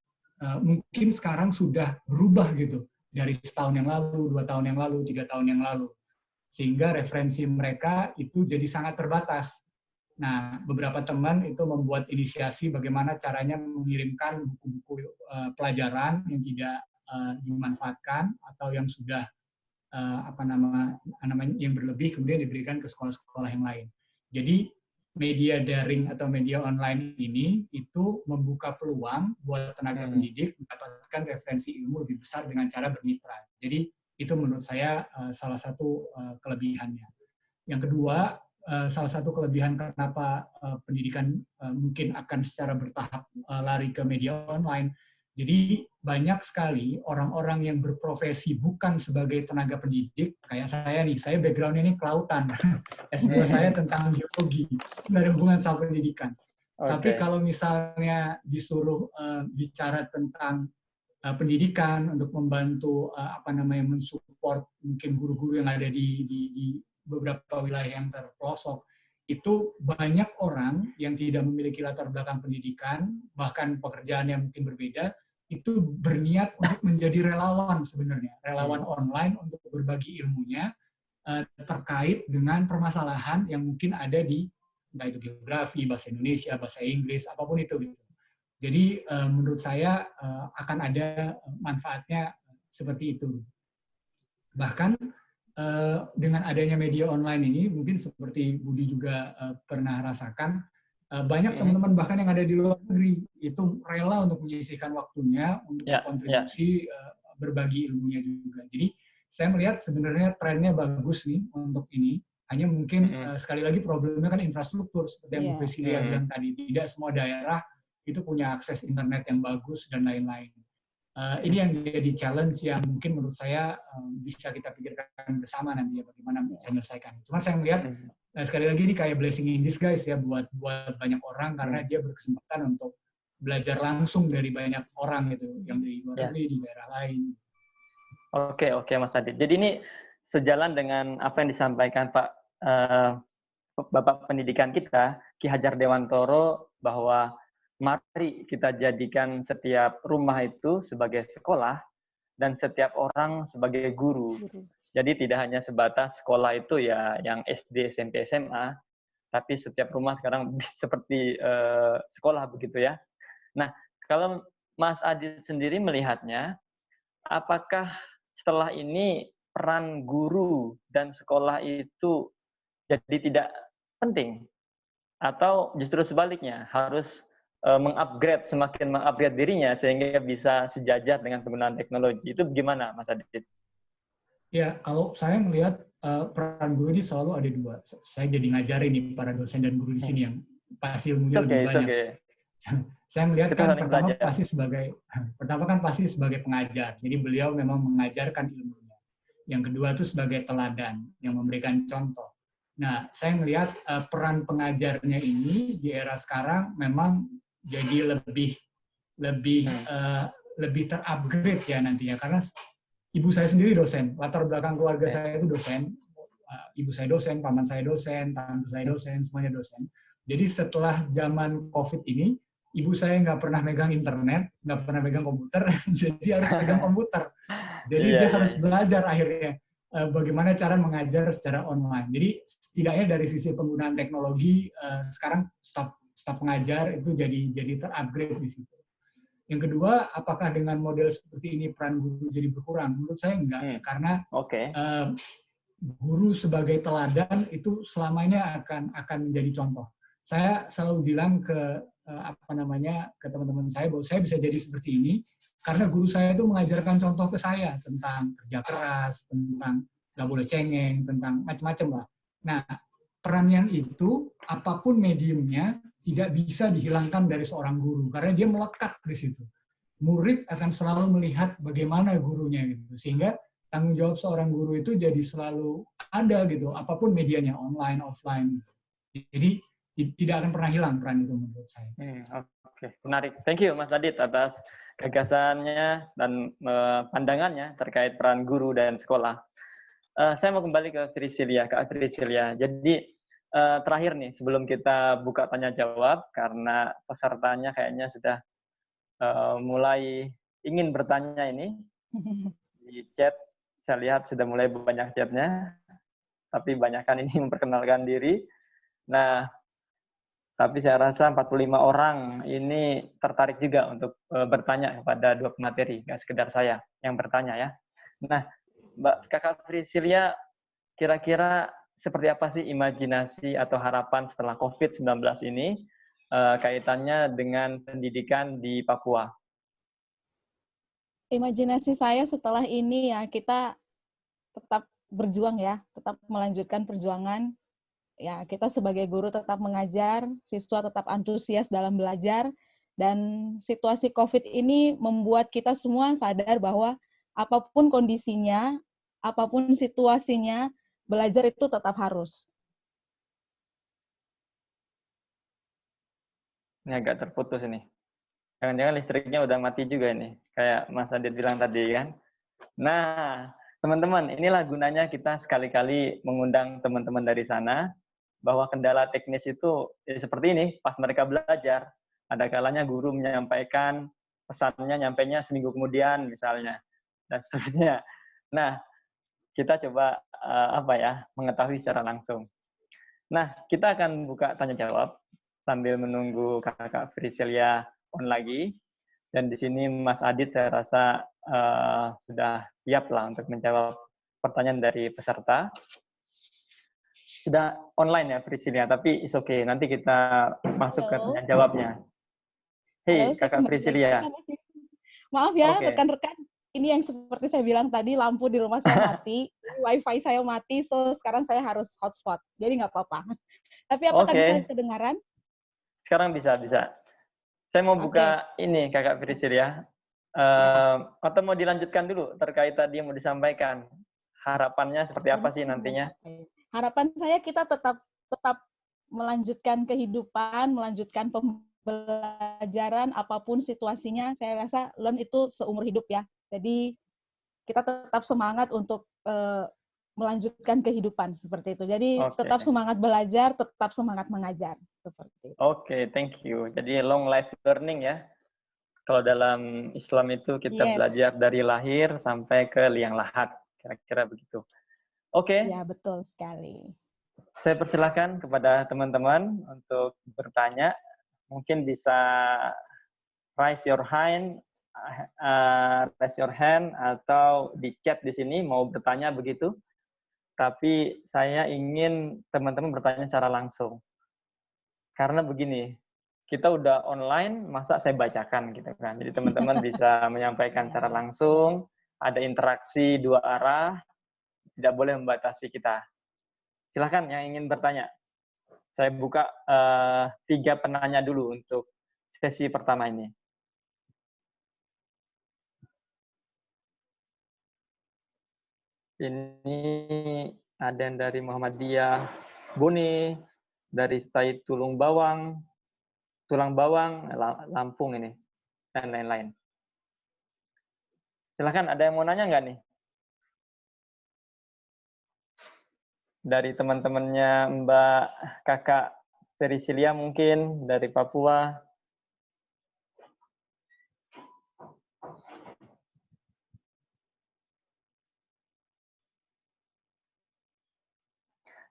mungkin sekarang sudah berubah gitu dari setahun yang lalu, 2 tahun yang lalu, 3 tahun yang lalu. Sehingga referensi mereka itu jadi sangat terbatas. Nah, beberapa teman itu membuat inisiasi bagaimana caranya mengirimkan buku-buku pelajaran yang tidak dimanfaatkan atau yang sudah yang berlebih kemudian diberikan ke sekolah-sekolah yang lain. Jadi media daring atau media online ini itu membuka peluang buat tenaga pendidik mendapatkan referensi ilmu lebih besar dengan cara bermitra. Jadi itu menurut saya salah satu kelebihannya. Yang kedua, salah satu kelebihan kenapa pendidikan mungkin akan secara bertahap lari ke media online. Jadi banyak sekali orang-orang yang berprofesi bukan sebagai tenaga pendidik, kayak saya nih, saya background-nya ini kelautan, S2 saya tentang geologi, nggak ada hubungan sama pendidikan. Tapi kalau misalnya disuruh bicara tentang pendidikan untuk membantu mensupport mungkin guru-guru yang ada di beberapa wilayah yang terpelosok, itu banyak orang yang tidak memiliki latar belakang pendidikan, bahkan pekerjaan yang mungkin berbeda, itu berniat untuk menjadi relawan sebenarnya, relawan online untuk berbagi ilmunya terkait dengan permasalahan yang mungkin ada di entah itu geografi, bahasa Indonesia, bahasa Inggris, apapun itu gitu. Jadi menurut saya akan ada manfaatnya seperti itu. Bahkan dengan adanya media online ini, mungkin seperti Budi juga pernah rasakan, banyak teman-teman bahkan yang ada di luar negeri itu rela untuk menyisihkan waktunya untuk berkontribusi berbagi ilmunya juga. Jadi saya melihat sebenarnya trennya bagus nih untuk ini. Hanya mungkin sekali lagi problemnya kan infrastruktur seperti yang Bu Frisilia bilang tadi. Tidak semua daerah itu punya akses internet yang bagus dan lain-lain. Ini yang jadi challenge yang mungkin menurut saya bisa kita pikirkan bersama nanti ya bagaimana bisa menyelesaikan. Cuma saya melihat sekali lagi ini kayak blessing in disguise ya buat banyak orang karena dia berkesempatan untuk belajar langsung dari banyak orang gitu yang di luar negeri, di daerah lain. Oke Mas Adit. Jadi ini sejalan dengan apa yang disampaikan Bapak Pendidikan kita, Ki Hajar Dewantoro, bahwa mari kita jadikan setiap rumah itu sebagai sekolah dan setiap orang sebagai guru. Jadi tidak hanya sebatas sekolah itu ya yang SD, SMP, SMA, tapi setiap rumah sekarang seperti sekolah begitu ya. Nah, kalau Mas Adit sendiri melihatnya, apakah setelah ini peran guru dan sekolah itu jadi tidak penting? Atau justru sebaliknya, harus semakin mengupgrade dirinya sehingga bisa sejajar dengan penggunaan teknologi. Itu gimana, Mas Adit? Ya, kalau saya melihat peran guru ini selalu ada dua. Saya jadi ngajarin nih para dosen dan guru di sini yang pasti ilmunya lebih banyak. Saya melihat kan pertama kan pasti sebagai pengajar. Jadi beliau memang mengajarkan ilmunya. Yang kedua itu sebagai teladan yang memberikan contoh. Nah, saya melihat peran pengajarnya ini di era sekarang memang jadi lebih terupgrade ya nantinya karena ibu saya sendiri dosen, latar belakang keluarga saya itu dosen, ibu saya dosen, paman saya dosen, tante saya dosen, semuanya dosen. Jadi setelah zaman COVID ini, ibu saya nggak pernah megang internet, nggak pernah megang komputer, jadi harus megang komputer. Jadi dia harus belajar akhirnya bagaimana cara mengajar secara online. Jadi setidaknya dari sisi penggunaan teknologi, sekarang staf pengajar itu jadi terupgrade di situ. Yang kedua, apakah dengan model seperti ini peran guru jadi berkurang? Menurut saya enggak, karena guru sebagai teladan itu selamanya akan menjadi contoh. Saya selalu bilang ke ke teman-teman saya bahwa saya bisa jadi seperti ini karena guru saya itu mengajarkan contoh ke saya tentang kerja keras, tentang nggak boleh cengeng, tentang macam-macam lah. Nah, peran yang itu apapun mediumnya tidak bisa dihilangkan dari seorang guru karena dia melekat di situ. Murid akan selalu melihat bagaimana gurunya gitu, sehingga tanggung jawab seorang guru itu jadi selalu ada gitu, apapun medianya, online, offline. Jadi tidak akan pernah hilang peran itu menurut saya. Menarik. Thank you Mas Adit atas gagasannya dan pandangannya terkait peran guru dan sekolah. Saya mau kembali ke Kak Frisilia. Jadi terakhir nih, sebelum kita buka tanya jawab, karena pesertanya kayaknya sudah mulai ingin bertanya ini di chat. Saya lihat sudah mulai banyak chatnya, tapi banyakkan ini memperkenalkan diri. Nah, tapi saya rasa 45 orang ini tertarik juga untuk bertanya kepada dua pemateri, nggak sekedar saya yang bertanya ya. Nah, Kakak Frisilia, kira-kira seperti apa sih imajinasi atau harapan setelah COVID-19 ini kaitannya dengan pendidikan di Papua? Imajinasi saya setelah ini ya, kita tetap berjuang ya, tetap melanjutkan perjuangan ya kita sebagai guru tetap mengajar, siswa tetap antusias dalam belajar, dan situasi COVID ini membuat kita semua sadar bahwa apapun kondisinya, apapun situasinya, belajar itu tetap harus. Ini agak terputus ini. Jangan-jangan listriknya udah mati juga ini. Kayak Mas Adit bilang tadi kan. Nah, teman-teman, inilah gunanya kita sekali-kali mengundang teman-teman dari sana, bahwa kendala teknis itu ya seperti ini, pas mereka belajar, ada kalanya guru menyampaikan pesannya nyampainya seminggu kemudian misalnya, dan seterusnya. Nah, kita coba mengetahui secara langsung. Nah, kita akan buka tanya jawab sambil menunggu Kakak Priscilia on lagi. Dan di sini Mas Adit saya rasa sudah siap lah untuk menjawab pertanyaan dari peserta. Sudah online ya Priscilia, tapi it's okay. Nanti kita masuk ke tanya jawabnya. Hei, Kakak Priscilia. Maaf ya, rekan-rekan. Ini yang seperti saya bilang tadi, lampu di rumah saya mati, wifi saya mati, so sekarang saya harus hotspot. Jadi nggak apa-apa. Tapi apakah bisa kedengaran? Sekarang bisa. Saya mau buka ini, Kakak Priscilia. Atau mau dilanjutkan dulu terkait tadi yang mau disampaikan? Harapannya seperti apa sih nantinya? Harapan saya kita tetap melanjutkan kehidupan, melanjutkan pembelajaran, apapun situasinya. Saya rasa learn itu seumur hidup ya. Jadi kita tetap semangat untuk melanjutkan kehidupan seperti itu. Jadi tetap semangat belajar, tetap semangat mengajar seperti itu. Oke, thank you. Jadi long life learning ya. Kalau dalam Islam itu kita belajar dari lahir sampai ke liang lahat, kira-kira begitu. Oke. Ya, betul sekali. Saya persilakan kepada teman-teman untuk bertanya. Mungkin bisa raise your hand atau di chat di sini mau bertanya begitu. Tapi saya ingin teman-teman bertanya secara langsung. Karena begini, kita udah online, masa saya bacakan gitu kan. Jadi teman-teman bisa menyampaikan secara langsung, ada interaksi dua arah, tidak boleh membatasi kita. Silakan yang ingin bertanya. Saya buka 3 penanya dulu untuk sesi pertama ini. Ini ada yang dari Muhammadiyah Buni, dari Stai Tulang Bawang, Lampung ini, dan lain-lain. Silakan, ada yang mau nanya nggak nih? Dari teman-temannya Mbak Kakak Priscilia mungkin, dari Papua.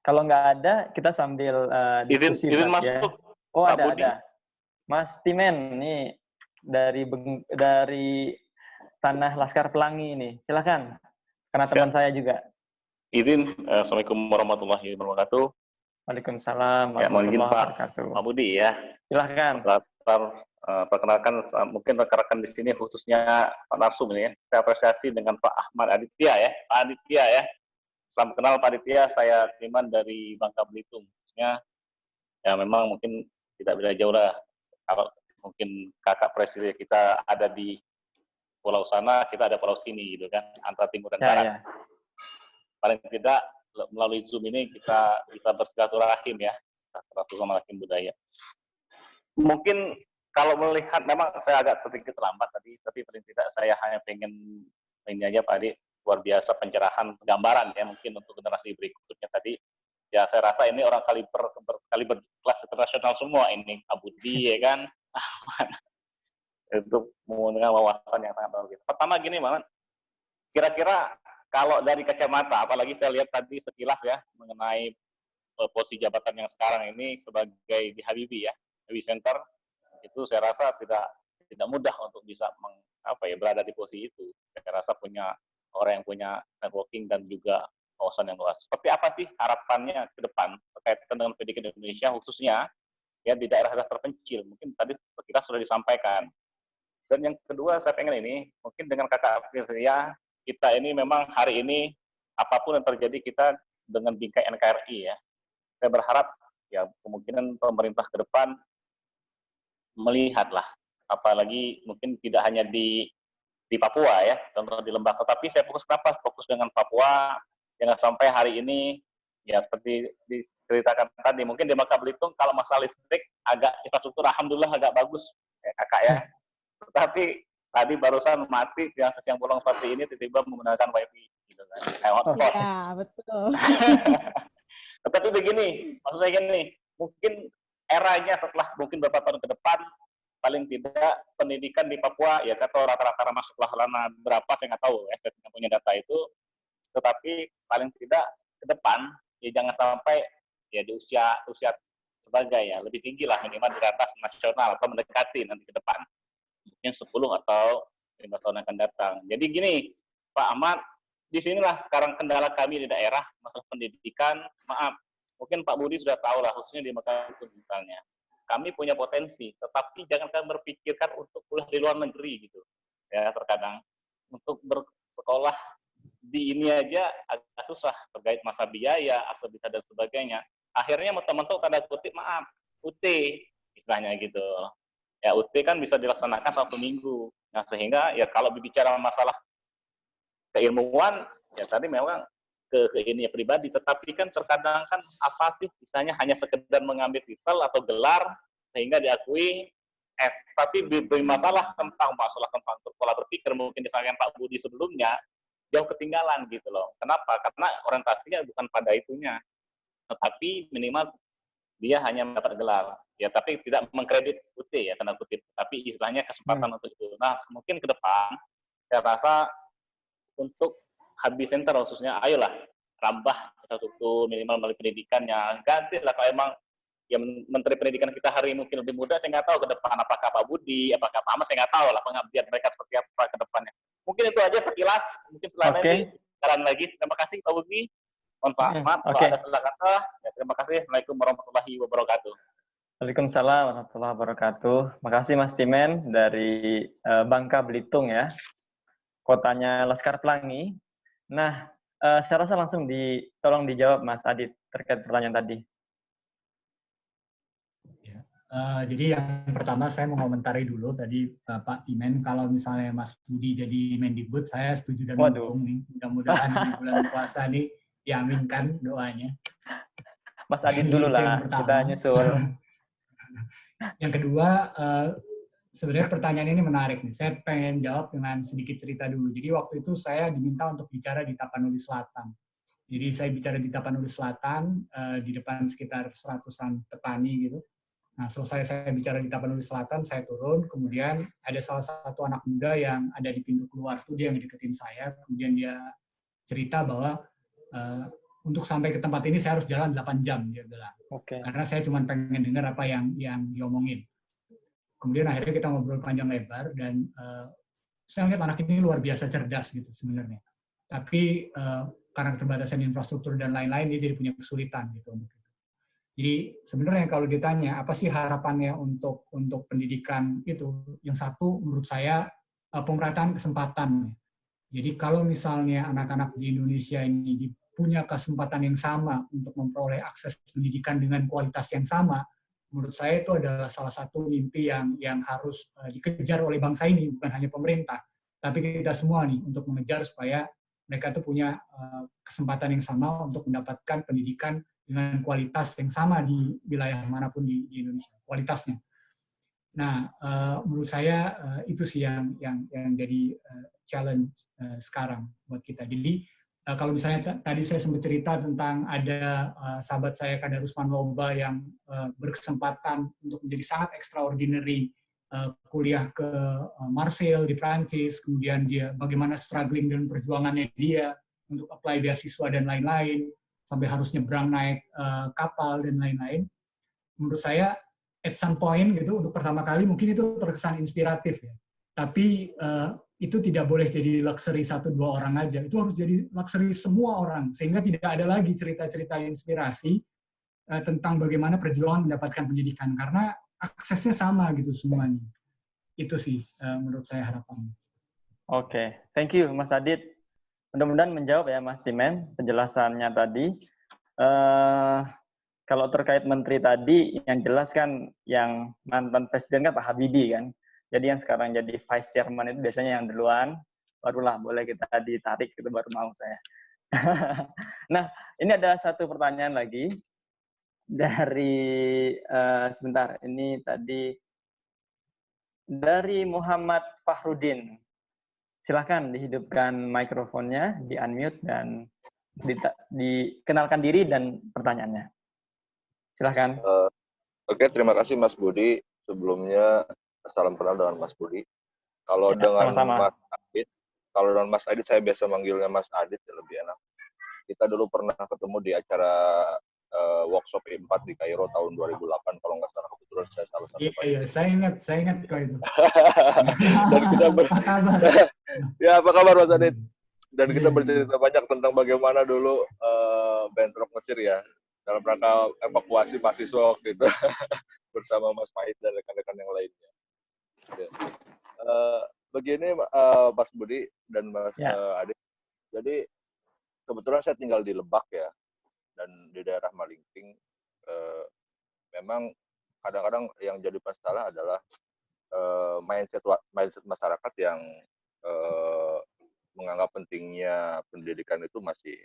Kalau nggak ada, kita sambil diskusi. Izin masuk. Ya. Oh, ada. Mas Timen, nih dari Tanah Laskar Pelangi ini. Silakan, karena teman saya juga. Izin, Assalamualaikum warahmatullahi wabarakatuh. Waalaikumsalam warahmatullahi wabarakatuh. Pak Budi ya. Silakan. Perkenalkan, mungkin rekan-rekan di sini khususnya Pak Narsum ini ya. Saya apresiasi dengan Pak Ahmad Aditya ya. Pak Aditya ya. Salam kenal Pak Aditya, saya Timan dari Bangka Belitung. Ya memang mungkin tidak beda jauh lah. Kalau mungkin kakak presiden kita ada di pulau sana, kita ada pulau sini gitu kan, antara timur dan barat. Ya. Paling tidak melalui Zoom ini kita bersilaturahim ya, silaturahim budaya. Mungkin kalau melihat, memang saya agak sedikit terlambat tadi, tapi paling tidak saya hanya pengen ini aja Pak Adi, luar biasa pencerahan gambaran ya mungkin untuk generasi berikutnya tadi. Ya saya rasa ini orang kaliber kelas internasional semua ini, Abudi ya kan, itu menggunakan wawasan yang sangat luar biasa. Pertama gini banget, kira-kira kalau dari kacamata, apalagi saya lihat tadi sekilas ya mengenai posisi jabatan yang sekarang ini sebagai di Habibie ya, Habibie Center, itu saya rasa tidak mudah untuk bisa berada di posisi itu. Saya rasa punya orang yang punya networking dan juga wawasan yang luas. Seperti apa sih harapannya ke depan terkait dengan pendidikan Indonesia khususnya ya di daerah-daerah terpencil? Mungkin tadi kita sudah disampaikan. Dan yang kedua saya pengen ini, mungkin dengan kakak Priscilia, kita ini memang hari ini apapun yang terjadi kita dengan bingkai NKRI ya. saya berharap ya kemungkinan pemerintah ke depan melihatlah, apalagi mungkin tidak hanya di Papua ya, contoh di Lembah. Tetapi saya fokus dengan Papua, jangan sampai hari ini ya seperti diceritakan tadi, mungkin di Bangka Belitung kalau masalah listrik agak infrastruktur alhamdulillah agak bagus ya kakak ya. Tetapi tadi barusan mati yang siang bolong seperti ini tiba-tiba menggunakan wifi gitu kan. Iya, betul. Tetapi begini, maksud saya gini, mungkin eranya setelah mungkin beberapa tahun ke depan paling tidak pendidikan di Papua ya atau rata-rata masuklah lana berapa saya nggak tahu ya, saya tidak punya data itu, tetapi paling tidak ke depan ya jangan sampai ya di usia sebagai ya lebih tinggi lah minimal di atas nasional atau mendekati nanti ke depan mungkin 10 atau 15 tahun akan datang. Jadi gini Pak Ahmad, disinilah sekarang kendala kami di daerah masalah pendidikan. Maaf, mungkin Pak Budi sudah tahu lah khususnya di Makassar misalnya. Kami punya potensi, tetapi jangan kalian berpikirkan untuk kuliah di luar negeri gitu. Ya terkadang untuk bersekolah di ini aja agak susah terkait masa biaya, aktivitas dan sebagainya. Akhirnya mentok-mentok tanda kutip maaf, UT istilahnya gitu. Ya UT kan bisa dilaksanakan 1 minggu. Nah sehingga ya kalau berbicara masalah keilmuan ya tadi memang ke ini pribadi, tetapi kan terkadang kan apatis misalnya hanya sekedar mengambil titel atau gelar sehingga diakui tapi bermasalah tentang pola berpikir mungkin disampaikan Pak Budi sebelumnya jauh ketinggalan gitu loh. Kenapa? Karena orientasinya bukan pada itunya, tetapi minimal dia hanya mendapat gelar ya, tapi tidak mengkredit UT ya tanda kutip, tapi istilahnya kesempatan untuk itu. Nah mungkin ke depan saya rasa untuk habis center khususnya, ayolah rambah infrastruktur minimal melalui pendidikannya, gantilah kalau emang ya Menteri Pendidikan kita hari ini mungkin lebih muda, saya nggak tahu ke depan apakah Pak Budi, apakah Pak Ahmad, saya nggak tahu lah pengabdian mereka seperti apa ke depannya. Mungkin itu aja sekilas, mungkin selanjutnya jalan lagi. Terima kasih Pak Budi, mohon Pak Ahmad, kalau ada salah kata, ya, terima kasih. Assalamualaikum warahmatullahi wabarakatuh. Waalaikumsalam warahmatullahi wabarakatuh. Makasih Mas Timen dari Bangka Belitung ya. Kotanya Laskar Pelangi. Nah, saya rasa langsung tolong dijawab Mas Adit terkait pertanyaan tadi. Ya, jadi yang pertama saya mau komentari dulu tadi Pak Timen, kalau misalnya Mas Budi jadi Mendikbud, saya setuju dan mendukung nih. Mudah-mudahan di bulan puasa nih diaminkan doanya. Mas Adit dulu lah, kita nyusul. Yang kedua, sebenarnya pertanyaan ini menarik nih. Saya pengen jawab dengan sedikit cerita dulu. Jadi waktu itu saya diminta untuk bicara di Tapanuli Selatan. Jadi saya bicara di Tapanuli Selatan, di depan sekitar 100-an petani gitu. Nah selesai saya bicara di Tapanuli Selatan, saya turun, kemudian ada salah satu anak muda yang ada di pintu keluar itu, dia yang deketin saya, kemudian dia cerita bahwa untuk sampai ke tempat ini saya harus jalan 8 jam, dia bilang. Karena saya cuma pengen dengar apa yang diomongin. Kemudian akhirnya kita ngobrol panjang lebar dan saya lihat anak ini luar biasa cerdas gitu sebenarnya. Tapi karena keterbatasan infrastruktur dan lain-lain dia jadi punya kesulitan gitu untuk itu. Jadi sebenarnya kalau ditanya apa sih harapannya untuk pendidikan itu, yang satu menurut saya pemerataan kesempatan. Jadi kalau misalnya anak-anak di Indonesia ini punya kesempatan yang sama untuk memperoleh akses pendidikan dengan kualitas yang sama, menurut saya itu adalah salah satu mimpi yang harus dikejar oleh bangsa ini, bukan hanya pemerintah, tapi kita semua nih untuk mengejar supaya mereka tuh punya kesempatan yang sama untuk mendapatkan pendidikan dengan kualitas yang sama di wilayah manapun di Indonesia, kualitasnya. Nah, menurut saya itu sih yang jadi challenge sekarang buat kita. Jadi kalau misalnya tadi saya sempat cerita tentang ada sahabat saya Kadarusman Loba yang berkesempatan untuk menjadi sangat extraordinary kuliah ke Marseille di Prancis, kemudian dia bagaimana struggling dan perjuangannya dia untuk apply beasiswa dan lain-lain, sampai harus nyebrang naik kapal dan lain-lain. Menurut saya at some point gitu untuk pertama kali mungkin itu terkesan inspiratif ya. Tapi itu tidak boleh jadi luxury 1-2 orang aja. Itu harus jadi luxury semua orang sehingga tidak ada lagi cerita-cerita inspirasi tentang bagaimana perjuangan mendapatkan pendidikan karena aksesnya sama gitu semuanya. Itu sih menurut saya harapannya. Oke, thank you Mas Adit. Mudah-mudahan menjawab ya Mas Timen penjelasannya tadi. Kalau terkait menteri tadi, yang jelas kan yang mantan presiden kan Pak Habibie kan. Jadi yang sekarang jadi vice chairman itu biasanya yang duluan, barulah boleh kita ditarik, itu baru mau saya. Nah, ini ada satu pertanyaan lagi dari sebentar, ini tadi dari Muhammad Fahrudin. Silahkan dihidupkan mikrofonnya, di-unmute, dan dikenalkan diri dan pertanyaannya. Silahkan. Oke, terima kasih Mas Budi. Sebelumnya, salam kenal dengan Mas Budi. Kalau Ya, dengan sama-sama. Mas Adit, kalau dengan Mas Adit, saya biasa manggilnya Mas Adit, ya lebih enak. Kita dulu pernah ketemu di acara workshop E4 di Kairo tahun 2008, kalau nggak salah, kebetulan saya salah satu. Iya, saya ingat kok itu. Dan kita Apa kabar? Ya, apa kabar Mas Adit? Dan kita bercerita banyak tentang bagaimana dulu bentrok Mesir ya, dalam rangka evakuasi mahasiswa waktu itu bersama Mas Faiz dan rekan-rekan yang lainnya. Ya. Begini Mas Budi dan Mas Adit, jadi kebetulan saya tinggal di Lebak ya, dan di daerah Malingping. Memang kadang-kadang yang jadi masalah adalah mindset masyarakat yang menganggap pentingnya pendidikan itu masih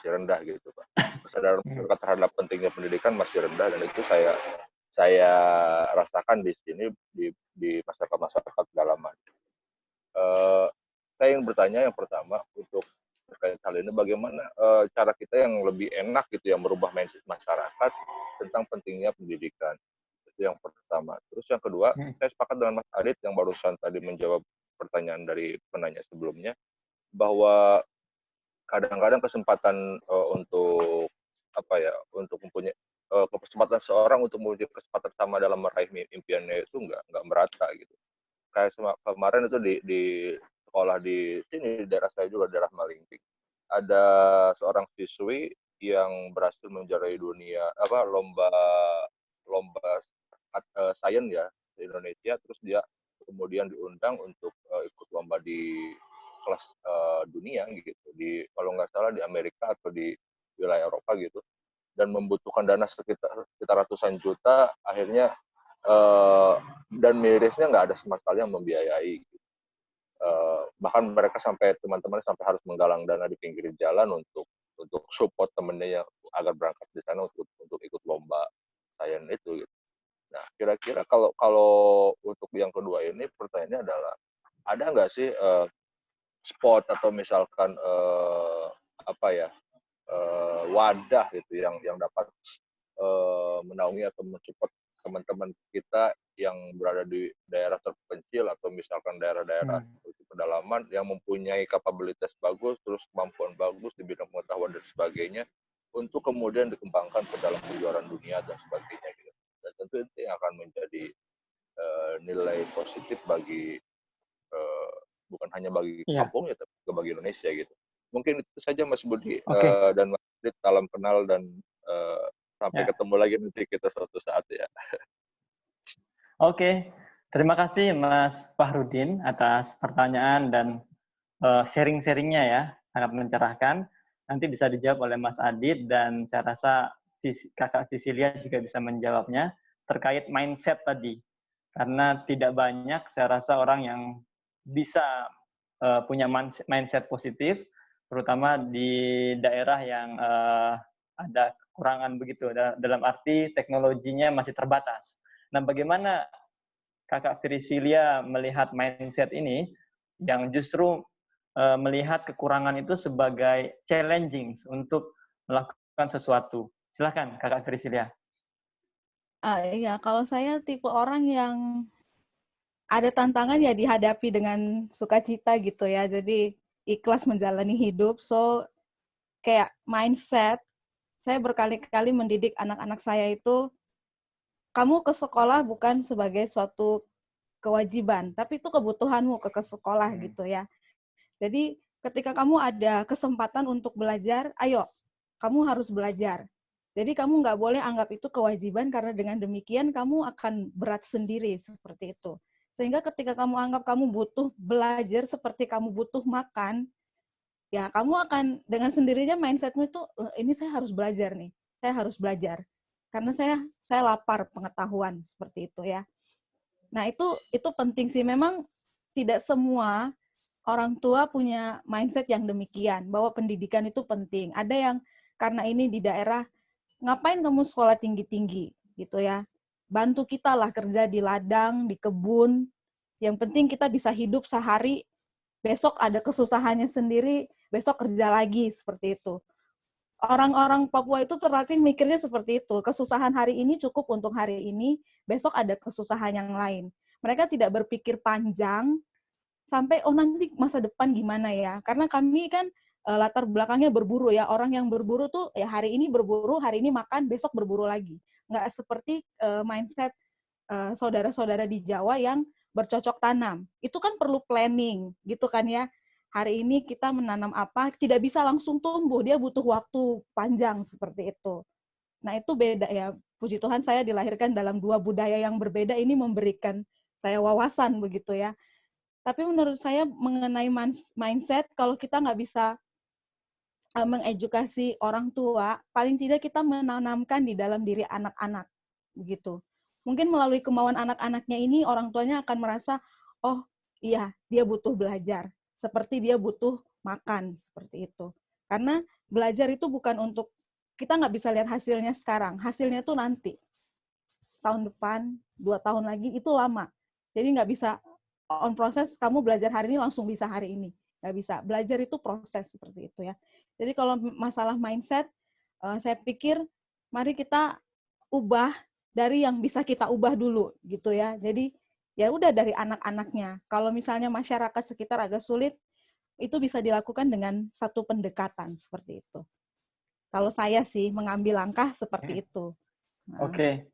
rendah gitu Pak. Kesadaran masyarakat terhadap pentingnya pendidikan masih rendah, dan itu saya rasakan di sini di masyarakat dalaman. Saya ingin bertanya yang pertama untuk terkait hal ini, bagaimana cara kita yang lebih enak gitu yang merubah mindset masyarakat tentang pentingnya pendidikan. Itu yang pertama. Terus yang kedua, saya sepakat dengan Mas Adit yang barusan tadi menjawab pertanyaan dari penanya sebelumnya, bahwa kadang-kadang kesempatan untuk mempunyai kesempatan seorang untuk mempunyai kesempatan sama dalam meraih impiannya itu nggak merata gitu. Kayak kemarin itu di sekolah di sini, di daerah saya juga, daerah Malingping, ada seorang siswi yang berhasil menjuarai lomba sains ya di Indonesia. Terus dia kemudian diundang untuk ikut lomba di kelas dunia gitu, kalau nggak salah di Amerika atau di wilayah Eropa gitu, dan membutuhkan dana sekitar ratusan juta. Akhirnya dan mirisnya nggak ada sama sekali yang membiayai gitu. Bahkan mereka teman-teman sampai harus menggalang dana di pinggir jalan untuk support temennya yang agar berangkat di sana untuk ikut lomba sains itu gitu. Nah, kira-kira kalau untuk yang kedua ini, pertanyaannya adalah, ada nggak sih spot atau misalkan wadah gitu yang dapat menaungi atau mensupport teman-teman kita yang berada di daerah terpencil atau misalkan daerah-daerah seperti pedalaman yang mempunyai kapabilitas bagus, terus kemampuan bagus di bidang pengetahuan dan sebagainya, untuk kemudian dikembangkan ke dalam kejuaraan dunia dan sebagainya gitu. Dan tentu itu yang akan menjadi nilai positif bagi bukan hanya bagi kampungnya, tapi juga bagi Indonesia gitu. Mungkin itu saja Mas Budi dan Mas Budi, salam kenal dan sampai ketemu lagi nanti kita suatu saat ya. Oke, terima kasih Mas Fahrudin atas pertanyaan dan sharing-sharingnya ya, sangat mencerahkan. Nanti bisa dijawab oleh Mas Adit, dan saya rasa Kakak Cecilia juga bisa menjawabnya terkait mindset tadi. Karena tidak banyak saya rasa orang yang bisa punya mindset positif, terutama di daerah yang ada kekurangan begitu, dalam arti teknologinya masih terbatas. Nah, bagaimana Kakak Cecilia melihat mindset ini yang justru melihat kekurangan itu sebagai challenging untuk melakukan sesuatu? Silakan Kakak Cecilia. Iya, kalau saya tipe orang yang ada tantangan ya dihadapi dengan sukacita gitu ya. Jadi ikhlas menjalani hidup. So kayak mindset, saya berkali-kali mendidik anak-anak saya itu, kamu ke sekolah bukan sebagai suatu kewajiban, tapi itu kebutuhanmu ke sekolah gitu ya. Jadi ketika kamu ada kesempatan untuk belajar, ayo, kamu harus belajar. Jadi kamu nggak boleh anggap itu kewajiban, karena dengan demikian kamu akan berat sendiri seperti itu. Sehingga ketika kamu anggap kamu butuh belajar seperti kamu butuh makan, ya kamu akan dengan sendirinya mindsetmu itu, ini saya harus belajar nih. saya harus belajar. Karena saya lapar pengetahuan seperti itu ya. Nah, itu penting sih. Memang tidak semua orang tua punya mindset yang demikian, bahwa pendidikan itu penting. Ada yang karena ini di daerah, ngapain kamu sekolah tinggi-tinggi gitu ya. Bantu kita lah kerja di ladang, di kebun. Yang penting kita bisa hidup sehari, besok ada kesusahannya sendiri, besok kerja lagi, seperti itu. Orang-orang Papua itu terlatih mikirnya seperti itu. Kesusahan hari ini cukup untuk hari ini, besok ada kesusahan yang lain. Mereka tidak berpikir panjang, sampai nanti masa depan gimana ya. Karena kami kan latar belakangnya berburu ya. Orang yang berburu tuh ya hari ini berburu, hari ini makan, besok berburu lagi. Nggak seperti mindset saudara-saudara di Jawa yang bercocok tanam. Itu kan perlu planning gitu kan ya. Hari ini kita menanam apa, tidak bisa langsung tumbuh, dia butuh waktu panjang seperti itu. Nah, itu beda ya. Puji Tuhan saya dilahirkan dalam dua budaya yang berbeda, ini memberikan saya wawasan begitu ya. Tapi menurut saya mengenai mindset, kalau kita nggak bisa mengedukasi orang tua, paling tidak kita menanamkan di dalam diri anak-anak begitu. Mungkin melalui kemauan anak-anaknya ini, orang tuanya akan merasa, oh iya, dia butuh belajar. Seperti dia butuh makan, seperti itu. Karena belajar itu bukan untuk, kita nggak bisa lihat hasilnya sekarang. Hasilnya tuh nanti. Tahun depan, 2 tahun lagi, itu lama. Jadi nggak bisa on proses, kamu belajar hari ini langsung bisa hari ini. Nggak bisa. Belajar itu proses, seperti itu ya. Jadi kalau masalah mindset, saya pikir mari kita ubah dari yang bisa kita ubah dulu, gitu ya. Jadi ya udah dari anak-anaknya. Kalau misalnya masyarakat sekitar agak sulit, itu bisa dilakukan dengan satu pendekatan seperti itu. Kalau saya sih mengambil langkah seperti itu. Oke.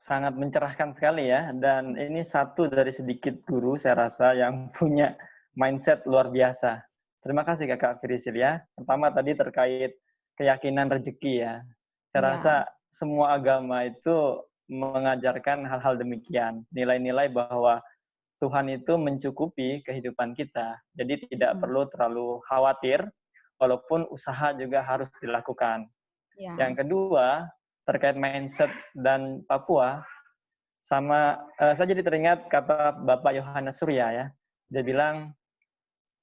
Sangat mencerahkan sekali ya. Dan ini satu dari sedikit guru saya rasa yang punya mindset luar biasa. Terima kasih Kakak Firisil ya. Pertama tadi terkait keyakinan rezeki ya. Saya rasa semua agama itu mengajarkan hal-hal demikian. Nilai-nilai bahwa Tuhan itu mencukupi kehidupan kita. Jadi tidak perlu terlalu khawatir, walaupun usaha juga harus dilakukan. Yang kedua, terkait mindset dan Papua, saya jadi teringat kata Bapak Yohanes Surya ya. Dia bilang,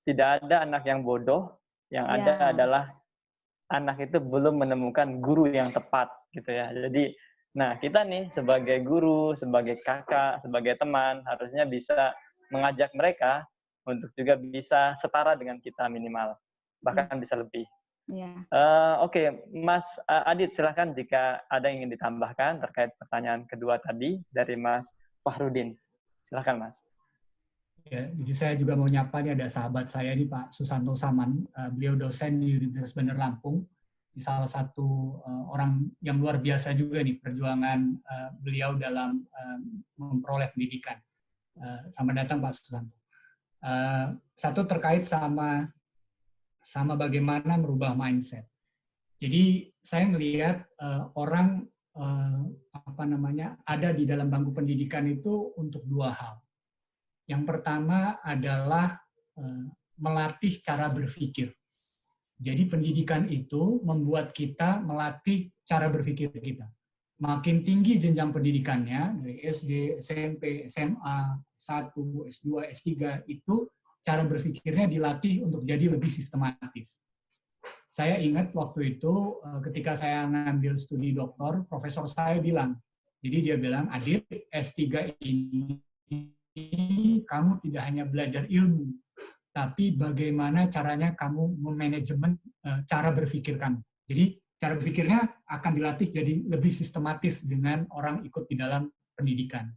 tidak ada anak yang bodoh, yang ada adalah anak itu belum menemukan guru yang tepat gitu ya. Jadi, nah kita nih sebagai guru, sebagai kakak, sebagai teman harusnya bisa mengajak mereka untuk juga bisa setara dengan kita minimal, bahkan bisa lebih. Oke, Mas Adit, silahkan jika ada yang ingin ditambahkan terkait pertanyaan kedua tadi dari Mas Fahrudin. Silahkan, Mas. Ya, jadi saya juga mau nyapa, nih ada sahabat saya nih Pak Susanto Saman, beliau dosen di Universitas Bandar Lampung, salah satu orang yang luar biasa juga nih perjuangan beliau dalam memperoleh pendidikan. Selamat datang Pak Susanto. Satu terkait sama bagaimana merubah mindset. Jadi saya melihat orang ada di dalam bangku pendidikan itu untuk dua hal. Yang pertama adalah melatih cara berpikir. Jadi pendidikan itu membuat kita melatih cara berpikir kita. Makin tinggi jenjang pendidikannya, dari SD, SMP, SMA, S1, S2, S3, itu cara berpikirnya dilatih untuk jadi lebih sistematis. Saya ingat waktu itu ketika saya ngambil studi doktor, profesor saya bilang, jadi dia bilang, Adit, S3 ini kamu tidak hanya belajar ilmu, tapi bagaimana caranya kamu memanajemen cara berpikir kamu. Jadi cara berpikirnya akan dilatih jadi lebih sistematis dengan orang ikut di dalam pendidikan.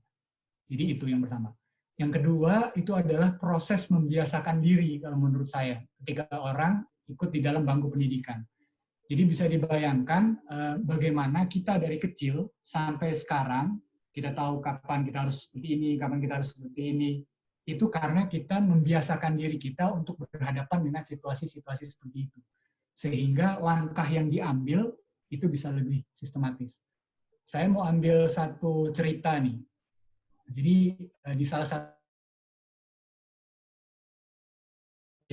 Jadi itu yang pertama. Yang kedua itu adalah proses membiasakan diri kalau menurut saya ketika orang ikut di dalam bangku pendidikan. Jadi bisa dibayangkan bagaimana kita dari kecil sampai sekarang kita tahu kapan kita harus seperti ini, kapan kita harus seperti ini. Itu karena kita membiasakan diri kita untuk berhadapan dengan situasi-situasi seperti itu. Sehingga langkah yang diambil itu bisa lebih sistematis. Saya mau ambil satu cerita nih. Jadi di salah satu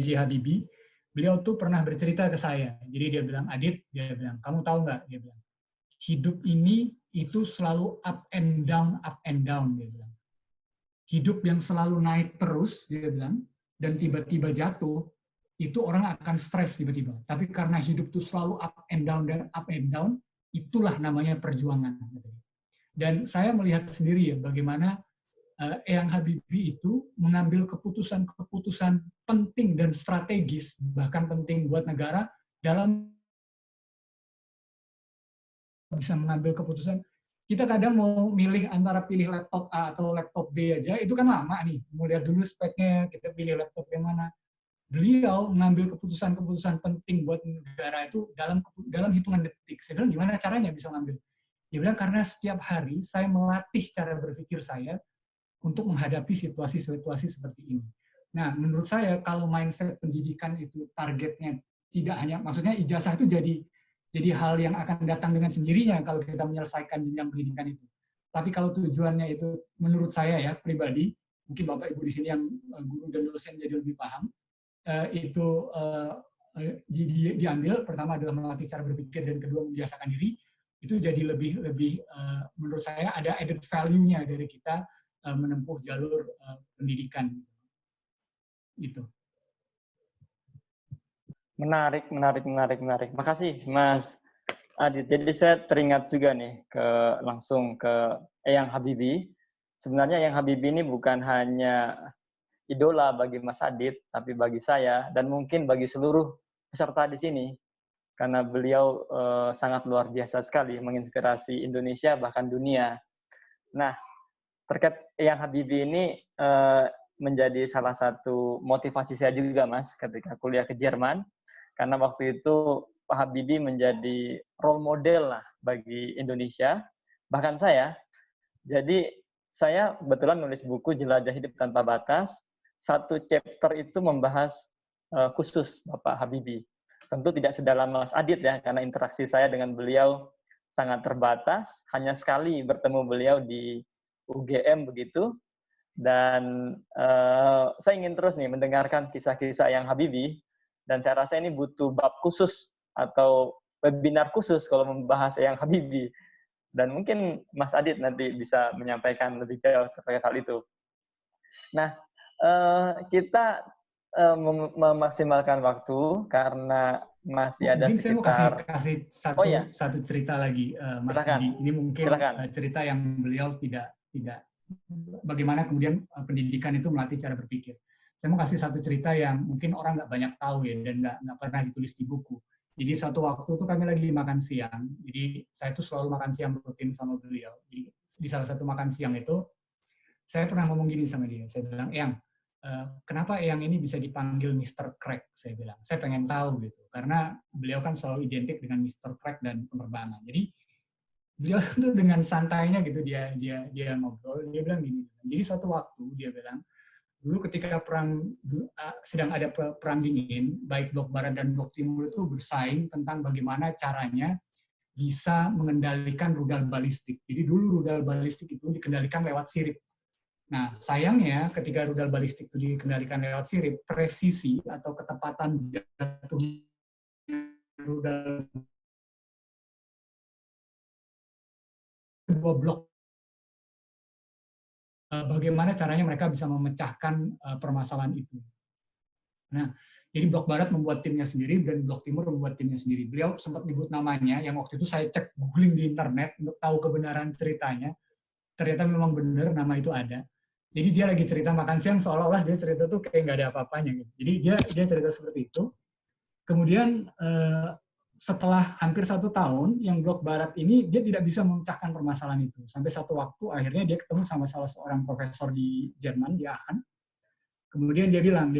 B.J. Habibie, beliau tuh pernah bercerita ke saya. Jadi dia bilang, Adit, dia bilang, kamu tahu nggak? Dia bilang, hidup ini itu selalu up and down, dia bilang. Hidup yang selalu naik terus, dia bilang, dan tiba-tiba jatuh, itu orang akan stres tiba-tiba. Tapi karena hidup itu selalu up and down, itulah namanya perjuangan. Dan saya melihat sendiri ya bagaimana Eyang Habibie itu mengambil keputusan-keputusan penting dan strategis, bahkan penting buat negara, dalam bisa mengambil keputusan. Kita kadang mau milih antara pilih laptop A atau laptop B aja, itu kan lama nih. Mau lihat dulu speknya, kita pilih laptop yang mana. Beliau mengambil keputusan-keputusan penting buat negara itu dalam hitungan detik. Saya bilang, gimana caranya bisa mengambil? Dia bilang, karena setiap hari saya melatih cara berpikir saya untuk menghadapi situasi-situasi seperti ini. Nah, menurut saya kalau mindset pendidikan itu targetnya tidak hanya, maksudnya ijazah itu jadi hal yang akan datang dengan sendirinya kalau kita menyelesaikan jenjang pendidikan itu. Tapi kalau tujuannya itu, menurut saya ya pribadi, mungkin Bapak Ibu di sini yang guru dan dosen jadi lebih paham, itu diambil, pertama adalah melatih cara berpikir dan kedua membiasakan diri, itu jadi lebih menurut saya ada added value-nya dari kita menempuh jalur pendidikan. Gitu. Menarik. Makasih, Mas Adit. Jadi saya teringat juga nih langsung ke Eyang Habibie. Sebenarnya Eyang Habibie ini bukan hanya idola bagi Mas Adit, tapi bagi saya dan mungkin bagi seluruh peserta di sini. Karena beliau sangat luar biasa sekali, menginspirasi Indonesia bahkan dunia. Nah, terkait Eyang Habibie ini menjadi salah satu motivasi saya juga, Mas, ketika kuliah ke Jerman. Karena waktu itu Pak Habibie menjadi role model lah bagi Indonesia, bahkan saya. Jadi saya kebetulan nulis buku Jelajah Hidup Tanpa Batas. Satu chapter itu membahas khusus Bapak Habibie. Tentu tidak sedalam Mas Adit ya, karena interaksi saya dengan beliau sangat terbatas. Hanya sekali bertemu beliau di UGM begitu. Dan saya ingin terus nih mendengarkan kisah-kisah Eyang Habibie. Dan saya rasa ini butuh bab khusus atau webinar khusus kalau membahas Eyang Habibie. Dan mungkin Mas Adit nanti bisa menyampaikan lebih jauh terkait hal itu. Nah, kita memaksimalkan waktu karena masih ada mungkin sekitar... saya mau kasih satu cerita lagi, Mas Budi. Ini mungkin cerita yang beliau tidak bagaimana kemudian pendidikan itu melatih cara berpikir. Saya mau kasih satu cerita yang mungkin orang nggak banyak tahu ya, dan nggak pernah ditulis di buku. Jadi satu waktu itu kami lagi makan siang, jadi saya tuh selalu makan siang rutin sama beliau. Jadi di salah satu makan siang itu, saya pernah ngomong gini sama dia, saya bilang, Eyang, kenapa Eyang ini bisa dipanggil Mr. Crack? Saya bilang, saya pengen tahu gitu, karena beliau kan selalu identik dengan Mr. Crack dan penerbangan. Jadi beliau tuh dengan santainya gitu dia ngobrol, dia bilang gini, jadi suatu waktu dia bilang, dulu ketika sedang ada perang dingin, baik blok barat dan blok timur itu bersaing tentang bagaimana caranya bisa mengendalikan rudal balistik. Jadi dulu rudal balistik itu dikendalikan lewat sirip. Nah, sayangnya ketika rudal balistik itu dikendalikan lewat sirip, presisi atau ketepatan jatuh rudal dua blok, bagaimana caranya mereka bisa memecahkan permasalahan itu. Nah, jadi blok barat membuat timnya sendiri dan blok timur membuat timnya sendiri. Beliau sempat nyebut namanya, yang waktu itu saya cek googling di internet untuk tahu kebenaran ceritanya. Ternyata memang benar nama itu ada. Jadi dia lagi cerita makan siang seolah-olah dia cerita tuh kayak nggak ada apa-apanya gitu. Jadi dia cerita seperti itu. Kemudian setelah hampir 1 tahun, yang blok barat ini dia tidak bisa memecahkan permasalahan itu. Sampai satu waktu akhirnya dia ketemu sama salah seorang profesor di Jerman, di Aachen. Kemudian dia bilang,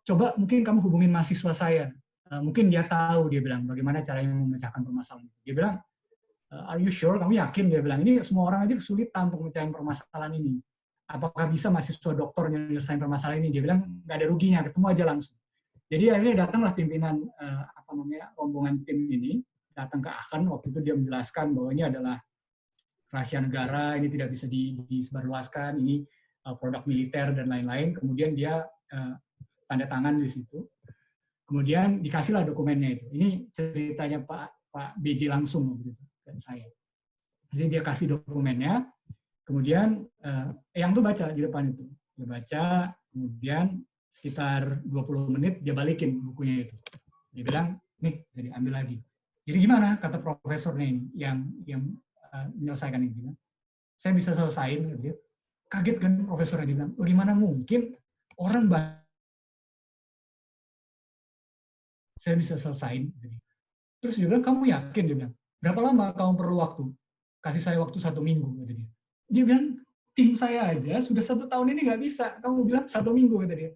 coba mungkin kamu hubungin mahasiswa saya. Mungkin dia tahu, dia bilang, bagaimana caranya memecahkan permasalahan itu. Dia bilang, are you sure? Kamu yakin? Dia bilang, ini semua orang aja kesulitan untuk memecahkan permasalahan ini. Apakah bisa mahasiswa doktor menyelesaikan permasalahan ini? Dia bilang, nggak ada ruginya, ketemu aja langsung. Jadi akhirnya datanglah pimpinan rombongan tim ini datang ke Aachen. Waktu itu dia menjelaskan bahwa ini adalah rahasia negara, ini tidak bisa disebarluaskan, ini produk militer dan lain-lain. Kemudian dia tanda tangan di situ. Kemudian dikasihlah dokumennya itu. Ini ceritanya Pak Pak BJ langsung gitu dan saya. Jadi dia kasih dokumennya, kemudian Eyang tuh baca di depan itu. Dia baca, kemudian sekitar 20 menit dia balikin bukunya itu. Dia bilang, nih, jadi ambil lagi. Jadi gimana kata profesornya ini yang menyelesaikan ini? Saya bisa selesaiin, gitu ya. Kaget kan profesornya, dia bilang, gimana mungkin orang saya bisa selesaiin. Terus dia bilang, kamu yakin? Dia bilang, berapa lama kamu perlu waktu? Kasih saya waktu 1 minggu. Kata dia. Dia bilang, tim saya aja sudah 1 tahun ini nggak bisa. Kamu bilang 1 minggu, kata dia.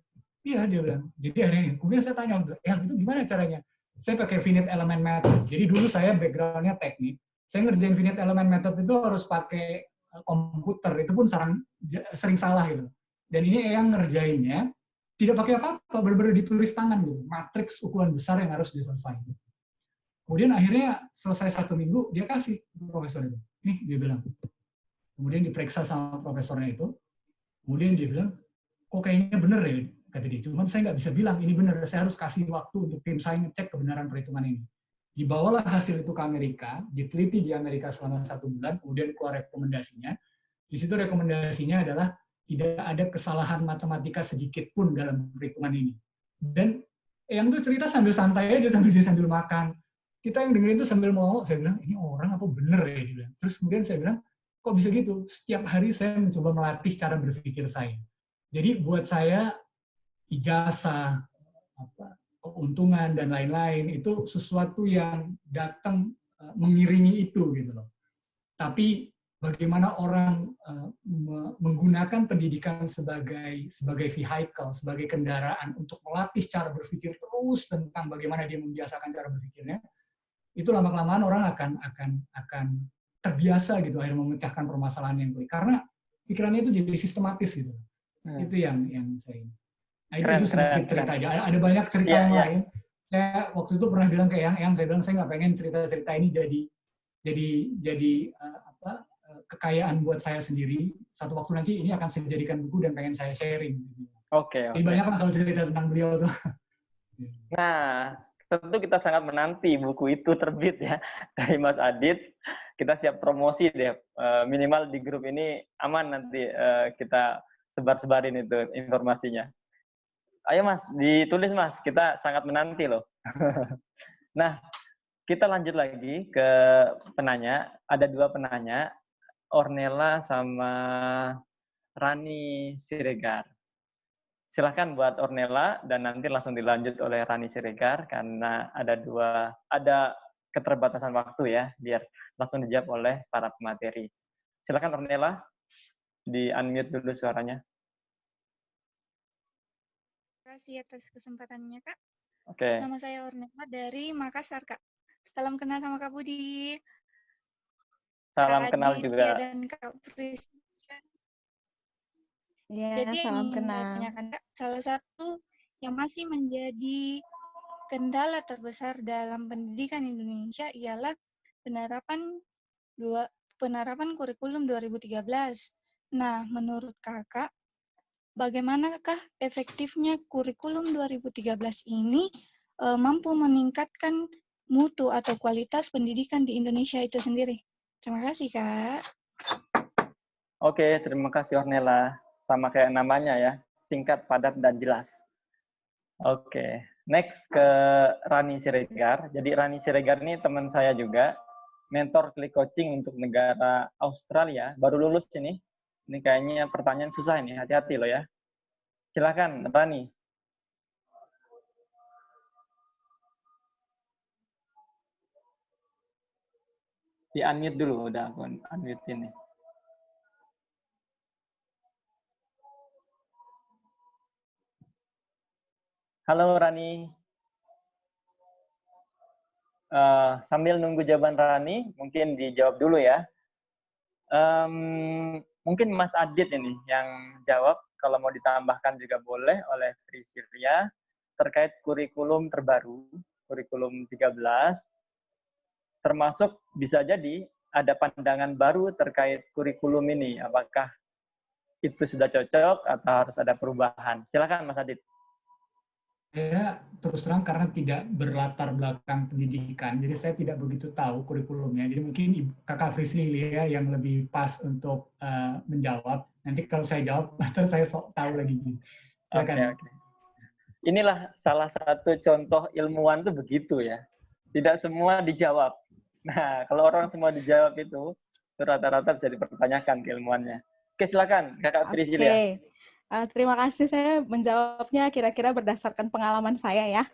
Iya, dia bilang. Jadi akhirnya, kemudian saya tanya, itu gimana caranya? Saya pakai finite element method. Jadi dulu saya background-nya teknik. Saya ngerjain finite element method itu harus pakai komputer. Itu pun sering salah gitu. Dan ini yang ngerjainnya tidak pakai apa-apa, benar-benar ditulis tangan gitu. Matriks ukuran besar yang harus diselesaikan. Kemudian akhirnya selesai 1 minggu, dia kasih profesor itu. Nih, dia bilang. Kemudian diperiksa sama profesornya itu. Kemudian dia bilang, kok kayaknya bener ya, kata dia. Cuman saya nggak bisa bilang, ini bener. Saya harus kasih waktu untuk tim saya ngecek kebenaran perhitungan ini. Dibawalah hasil itu ke Amerika, diteliti di Amerika selama 1 bulan, kemudian keluar rekomendasinya. Di situ rekomendasinya adalah tidak ada kesalahan matematika sedikit pun dalam perhitungan ini. Dan yang tuh cerita sambil santai aja, sambil makan. Kita yang dengerin itu sambil mau, saya bilang, ini orang apa bener ya? Dia bilang. Terus kemudian saya bilang, kok bisa gitu? Setiap hari saya mencoba melatih cara berpikir saya. Jadi buat saya, ijazah, keuntungan, dan lain-lain, itu sesuatu yang datang mengiringi itu, gitu loh. Tapi bagaimana orang menggunakan pendidikan sebagai vehicle, sebagai kendaraan untuk melatih cara berpikir terus tentang bagaimana dia membiasakan cara berpikirnya, itu lama-kelamaan orang akan terbiasa gitu akhirnya memecahkan permasalahan yang pelik karena pikirannya itu jadi sistematis gitu. Itu yang saya. Nah, itu sedikit cerita aja. Ada banyak cerita yang lain. Saya waktu itu pernah bilang ke Eyang, saya bilang saya nggak pengen cerita-cerita ini jadi kekayaan buat saya sendiri. Satu waktu nanti ini akan saya jadikan buku dan pengen saya sharing. Oke. Jadi banyak lah kalau cerita tentang beliau tuh. Nah, tentu kita sangat menanti buku itu terbit ya dari Mas Adit. Kita siap promosi deh, minimal di grup ini aman nanti kita sebar-sebarin itu informasinya. Ayo Mas, ditulis Mas, kita sangat menanti loh. Nah, kita lanjut lagi ke penanya. Ada 2 penanya, Ornella sama Rani Siregar. Silahkan buat Ornella dan nanti langsung dilanjut oleh Rani Siregar karena ada keterbatasan waktu ya, biar langsung dijawab oleh para pemateri. Silahkan Ornella, di-unmute dulu suaranya. Terima kasih atas kesempatannya, Kak. Oke. Nama saya Ornella dari Makassar, Kak. Salam kenal sama Kak Budi. Salam Kak kenal Adit, juga. Dan Kak Fris. Ya, Jadi salam ingin kenal. ditanyakan, Kak, salah satu yang masih menjadi kendala terbesar dalam pendidikan Indonesia ialah penerapan kurikulum 2013. Nah, menurut Kakak, bagaimanakah efektifnya kurikulum 2013 ini mampu meningkatkan mutu atau kualitas pendidikan di Indonesia itu sendiri? Terima kasih, Kak. Oke, terima kasih Ornella. Sama kayak namanya ya, singkat, padat, dan jelas. Oke, next ke Rani Siregar. Jadi Rani Siregar ini teman saya juga, mentor klik coaching untuk negara Australia, baru lulus ini. Ini kayaknya pertanyaan susah ini, hati-hati loh ya. Silakan, Rani. Di-unmute dulu, udah aku unmute ini. Halo Rani. Sambil nunggu jawaban Rani, mungkin dijawab dulu ya. Mungkin Mas Adit ini yang jawab, kalau mau ditambahkan juga boleh oleh Priscilia, terkait kurikulum terbaru, kurikulum 13, termasuk bisa jadi ada pandangan baru terkait kurikulum ini, apakah itu sudah cocok atau harus ada perubahan. Silakan Mas Adit. terus terang karena tidak berlatar belakang pendidikan, jadi saya tidak begitu tahu kurikulumnya. Jadi mungkin Kakak Frislilia yang lebih pas untuk menjawab. Nanti kalau saya jawab, terus saya sok tahu lagi. Silakan. Oke. Inilah salah satu contoh ilmuwan tuh begitu ya. Tidak semua dijawab. Nah, kalau orang semua dijawab itu rata-rata bisa dipertanyakan keilmuannya. Oke, silakan Kakak Priscilia. Terima kasih. Saya menjawabnya kira-kira berdasarkan pengalaman saya ya.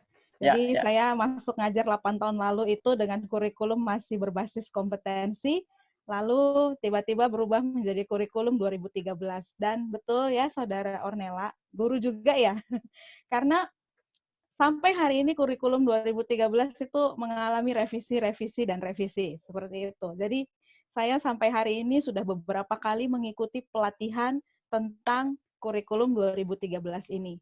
Jadi saya masuk ngajar 8 tahun lalu itu dengan kurikulum masih berbasis kompetensi, lalu tiba-tiba berubah menjadi kurikulum 2013. Dan betul ya Saudara Ornella, guru juga ya. Karena sampai hari ini kurikulum 2013 itu mengalami revisi, dan revisi. Seperti itu. Jadi saya sampai hari ini sudah beberapa kali mengikuti pelatihan tentang kurikulum 2013 ini.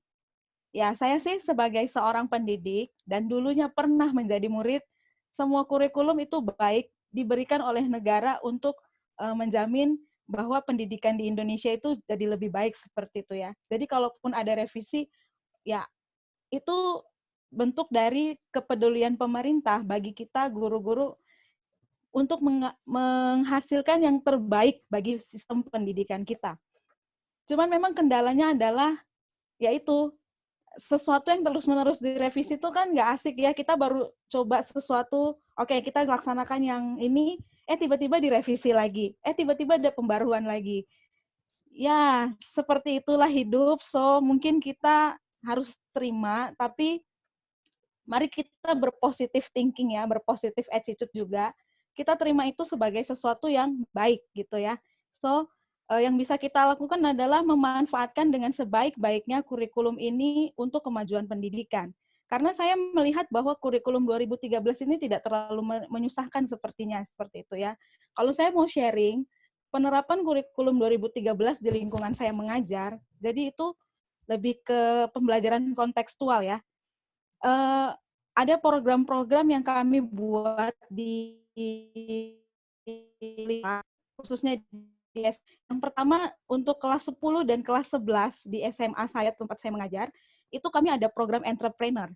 Ya, saya sih sebagai seorang pendidik dan dulunya pernah menjadi murid, semua kurikulum itu baik diberikan oleh negara untuk menjamin bahwa pendidikan di Indonesia itu jadi lebih baik seperti itu ya. Jadi kalaupun ada revisi, ya itu bentuk dari kepedulian pemerintah bagi kita guru-guru untuk menghasilkan yang terbaik bagi sistem pendidikan kita. Cuman memang kendalanya adalah yaitu sesuatu yang terus-menerus direvisi itu kan nggak asik ya. Kita baru coba sesuatu, oke, kita laksanakan yang ini, tiba-tiba direvisi lagi, tiba-tiba ada pembaruan lagi. Ya, seperti itulah hidup. So, mungkin kita harus terima, tapi mari kita berpositif thinking ya, berpositif attitude juga. Kita terima itu sebagai sesuatu yang baik gitu ya. So, yang bisa kita lakukan adalah memanfaatkan dengan sebaik-baiknya kurikulum ini untuk kemajuan pendidikan. Karena saya melihat bahwa kurikulum 2013 ini tidak terlalu menyusahkan sepertinya, seperti itu ya. Kalau saya mau sharing, penerapan kurikulum 2013 di lingkungan saya mengajar, jadi itu lebih ke pembelajaran kontekstual ya. Ada program-program yang kami buat di khususnya di yang pertama untuk kelas 10 dan kelas 11 di SMA saya tempat saya mengajar, itu kami ada program entrepreneur.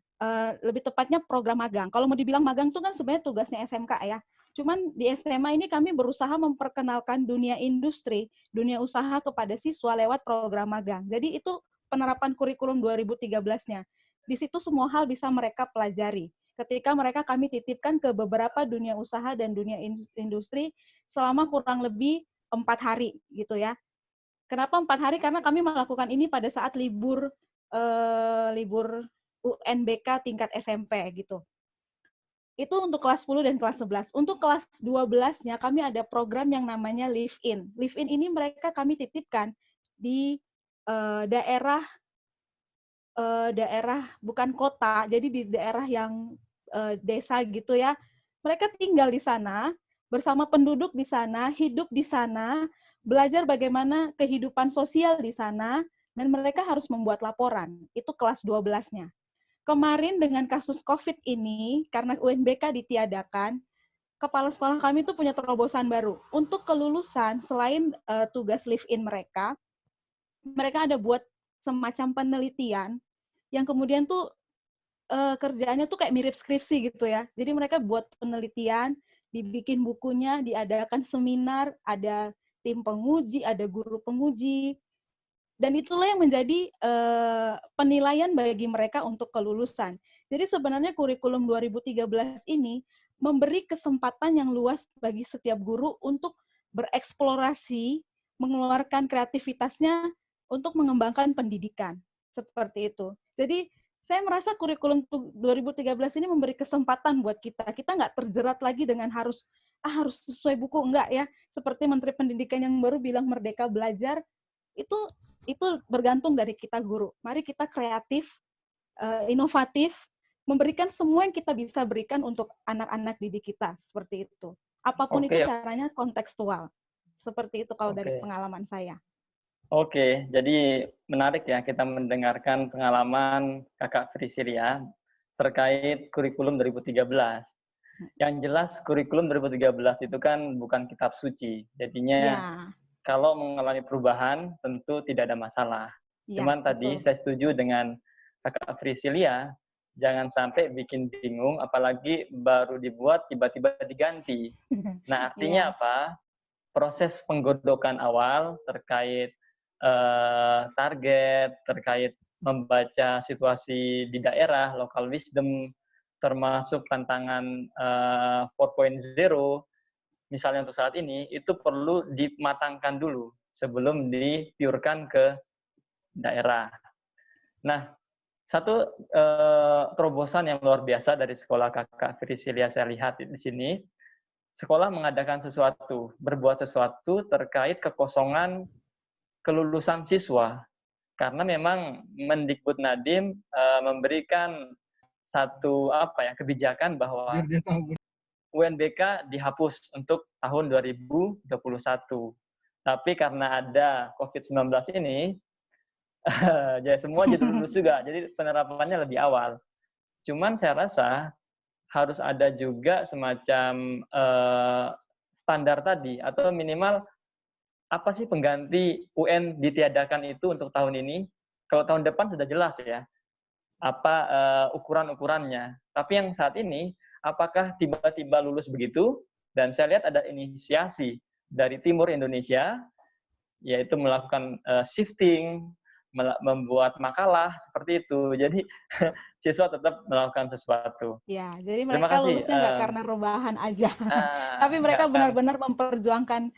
Lebih tepatnya program magang. Kalau mau dibilang magang itu kan sebenarnya tugasnya SMK ya. Cuman di SMA ini kami berusaha memperkenalkan dunia industri, dunia usaha kepada siswa lewat program magang. Jadi itu penerapan kurikulum 2013-nya. Di situ semua hal bisa mereka pelajari. Ketika mereka kami titipkan ke beberapa dunia usaha dan dunia industri selama kurang lebih 4 hari gitu ya. Kenapa 4 hari? Karena kami melakukan ini pada saat libur UNBK tingkat SMP gitu. Itu untuk kelas 10 dan kelas 11. Untuk kelas 12-nya kami ada program yang namanya Live In. Live In ini mereka kami titipkan di daerah bukan kota, jadi di daerah yang desa gitu ya. Mereka tinggal di sana, bersama penduduk di sana, hidup di sana, belajar bagaimana kehidupan sosial di sana, dan mereka harus membuat laporan. Itu kelas 12-nya. Kemarin dengan kasus COVID ini, karena UNBK ditiadakan, kepala sekolah kami itu punya terobosan baru. Untuk kelulusan, selain tugas live-in mereka ada buat semacam penelitian, yang kemudian tuh kerjaannya tuh kayak mirip skripsi gitu ya. Jadi mereka buat penelitian, dibikin bukunya, diadakan seminar, ada tim penguji, ada guru penguji, dan itulah yang menjadi penilaian bagi mereka untuk kelulusan. Jadi sebenarnya kurikulum 2013 ini memberi kesempatan yang luas bagi setiap guru untuk bereksplorasi, mengeluarkan kreativitasnya untuk mengembangkan pendidikan. Seperti itu. Jadi saya merasa kurikulum 2013 ini memberi kesempatan buat kita. Kita nggak terjerat lagi dengan harus sesuai buku, enggak ya. Seperti Menteri Pendidikan yang baru bilang Merdeka Belajar, itu bergantung dari kita guru. Mari kita kreatif, inovatif, memberikan semua yang kita bisa berikan untuk anak-anak didik kita, seperti itu. Apapun itu caranya kontekstual. Seperti itu kalau dari pengalaman saya. Oke, jadi menarik ya kita mendengarkan pengalaman Kakak Priscilia terkait kurikulum 2013. Yang jelas kurikulum 2013 itu kan bukan kitab suci. Jadinya kalau mengalami perubahan tentu tidak ada masalah. Cuman tadi saya setuju dengan Kakak Priscilia, jangan sampai bikin bingung, apalagi baru dibuat tiba-tiba diganti. Nah, artinya apa? Proses penggodokan awal terkait target, terkait membaca situasi di daerah, local wisdom, termasuk tantangan 4.0, misalnya untuk saat ini, itu perlu dimatangkan dulu sebelum dipiurkan ke daerah. Nah, satu terobosan yang luar biasa dari sekolah Kakak Priscilia saya lihat di sini, sekolah mengadakan sesuatu, berbuat sesuatu terkait kekosongan kelulusan siswa. Karena memang Mendikbud Nadiem memberikan satu kebijakan bahwa UNBK dihapus untuk tahun 2021. Tapi karena ada COVID-19 ini, jadi semua jadi lulus juga. Jadi penerapannya lebih awal. Cuman saya rasa harus ada juga semacam standar tadi, atau minimal apa sih pengganti UN ditiadakan itu untuk tahun ini. Kalau tahun depan sudah jelas ya, apa ukuran-ukurannya. Tapi yang saat ini, apakah tiba-tiba lulus begitu? Dan saya lihat ada inisiasi dari Timur Indonesia, yaitu melakukan shifting, membuat makalah seperti itu. Jadi siswa tetap melakukan sesuatu. Ya, jadi mereka lulusnya nggak karena rebahan aja, tapi mereka benar-benar memperjuangkan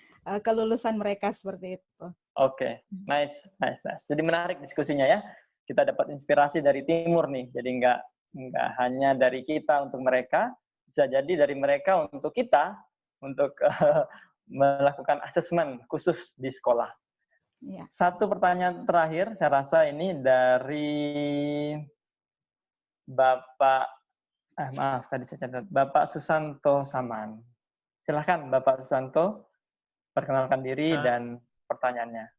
kelulusan mereka seperti itu. Oke, nice. Jadi menarik diskusinya ya. Kita dapat inspirasi dari Timur nih. Jadi nggak hanya dari kita untuk mereka, bisa jadi dari mereka untuk kita, untuk melakukan asesmen khusus di sekolah. Ya. Satu pertanyaan terakhir, saya rasa ini dari Bapak Bapak Susanto Saman. Silahkan Bapak Susanto, perkenalkan diri dan pertanyaannya.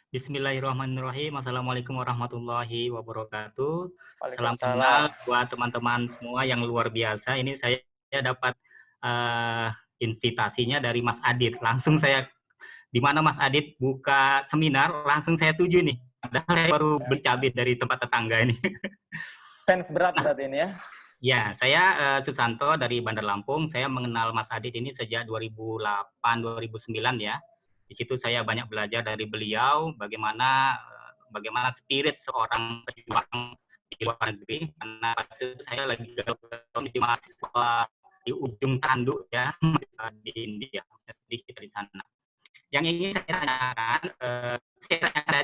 Bismillahirrahmanirrahim. Assalamualaikum warahmatullahi wabarakatuh. Salam kenal buat teman-teman semua yang luar biasa. Ini saya dapat invitasinya dari Mas Adit. Langsung saya, di mana Mas Adit buka seminar, langsung saya tuju nih. Padahal saya baru beli cabai dari tempat tetangga ini. Fans berat saat ini ya? Ya, saya Susanto dari Bandar Lampung. Saya mengenal Mas Adit ini sejak 2008-2009 ya. Di situ saya banyak belajar dari beliau bagaimana spirit seorang pejuang di luar negeri. Karena pada itu saya lagi galau di mahasiswa di ujung tanduk ya, di India, sedikit di sana. Yang ingin saya tanyakan, saya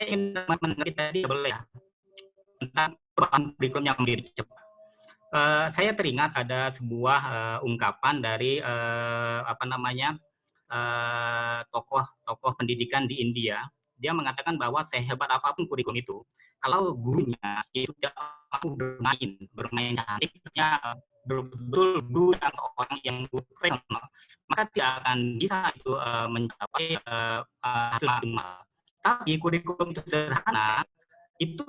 ingin mengerti tadi boleh ya, tentang perubahan kurikulum yang menjadi cepat. Saya teringat ada sebuah ungkapan dari tokoh pendidikan di India. Dia mengatakan bahwa sehebat apapun kurikulum itu, kalau gurunya itu tidak mampu bermain cantiknya, betul-betul guru yang seorang yang profesional, maka tidak akan bisa itu mencapai hasil maksimal. Tapi kurikulum itu sederhana, itu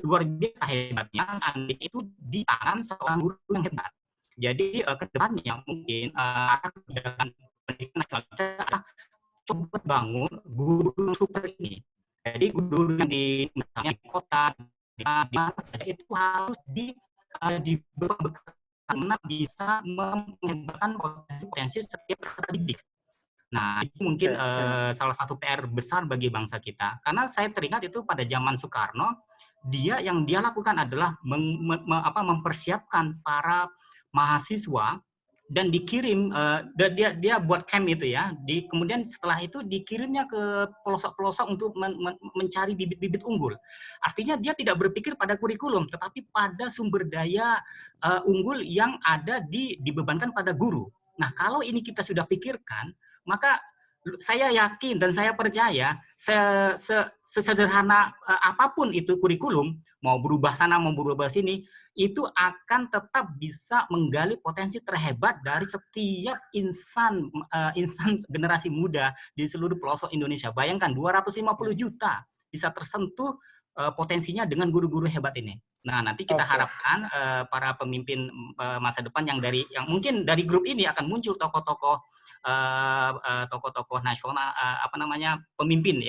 luar biasa hebatnya, seandainya itu di tangan seorang guru yang hebat. Jadi ke depannya mungkin kebijakan pendidikan nasional adalah coba bangun guru super ini. Jadi guru yang misalnya di kota, di mana saja itu harus dibekal karena bisa mengembangkan potensi setiap peserta didik. Nah, itu mungkin salah satu PR besar bagi bangsa kita. Karena saya teringat itu pada zaman Soekarno, dia lakukan adalah mempersiapkan para mahasiswa dan dikirim, dia buat camp itu ya. Kemudian setelah itu dikirimnya ke pelosok-pelosok untuk mencari bibit-bibit unggul. Artinya dia tidak berpikir pada kurikulum, tetapi pada sumber daya unggul yang ada dibebankan pada guru. Nah, kalau ini kita sudah pikirkan, maka saya yakin dan saya percaya sesederhana apapun itu kurikulum, mau berubah sana mau berubah sini, itu akan tetap bisa menggali potensi terhebat dari setiap insan generasi muda di seluruh pelosok Indonesia. Bayangkan 250 juta bisa tersentuh potensinya dengan guru-guru hebat ini. Nah, nanti kita harapkan para pemimpin masa depan yang mungkin dari grup ini akan muncul tokoh-tokoh nasional, pemimpin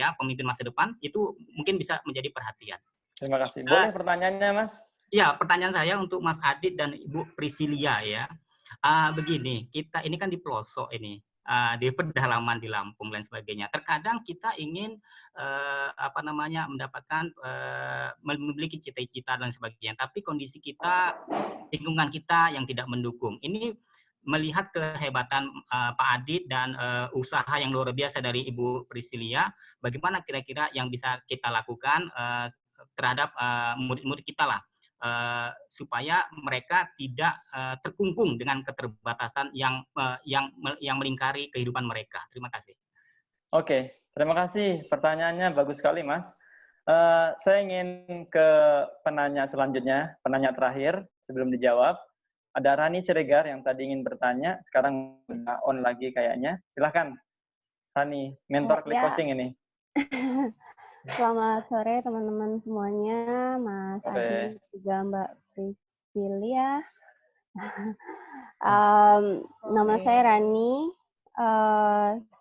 masa depan, itu mungkin bisa menjadi perhatian. Terima kasih. Boleh pertanyaannya, Mas? Ya, pertanyaan saya untuk Mas Adit dan Ibu Priscilia ya. Begini, kita ini kan di pelosok ini, di pedalaman di Lampung dan sebagainya. Terkadang kita ingin mendapatkan memiliki cita-cita dan sebagainya, tapi kondisi kita, lingkungan kita yang tidak mendukung. Ini melihat kehebatan Pak Adit dan usaha yang luar biasa dari Ibu Priscilia, bagaimana kira-kira yang bisa kita lakukan terhadap murid-murid kita lah, supaya mereka tidak terkungkung dengan keterbatasan yang melingkari kehidupan mereka. Terima kasih. Oke, terima kasih. Pertanyaannya bagus sekali, Mas. Saya ingin ke penanya selanjutnya, penanya terakhir sebelum dijawab. Ada Rani Siregar yang tadi ingin bertanya, sekarang udah on lagi kayaknya. Silahkan, Rani, mentor Klik Coaching ini. Selamat sore teman-teman semuanya, Mas Adi juga Mbak Priscilia. Nama saya Rani.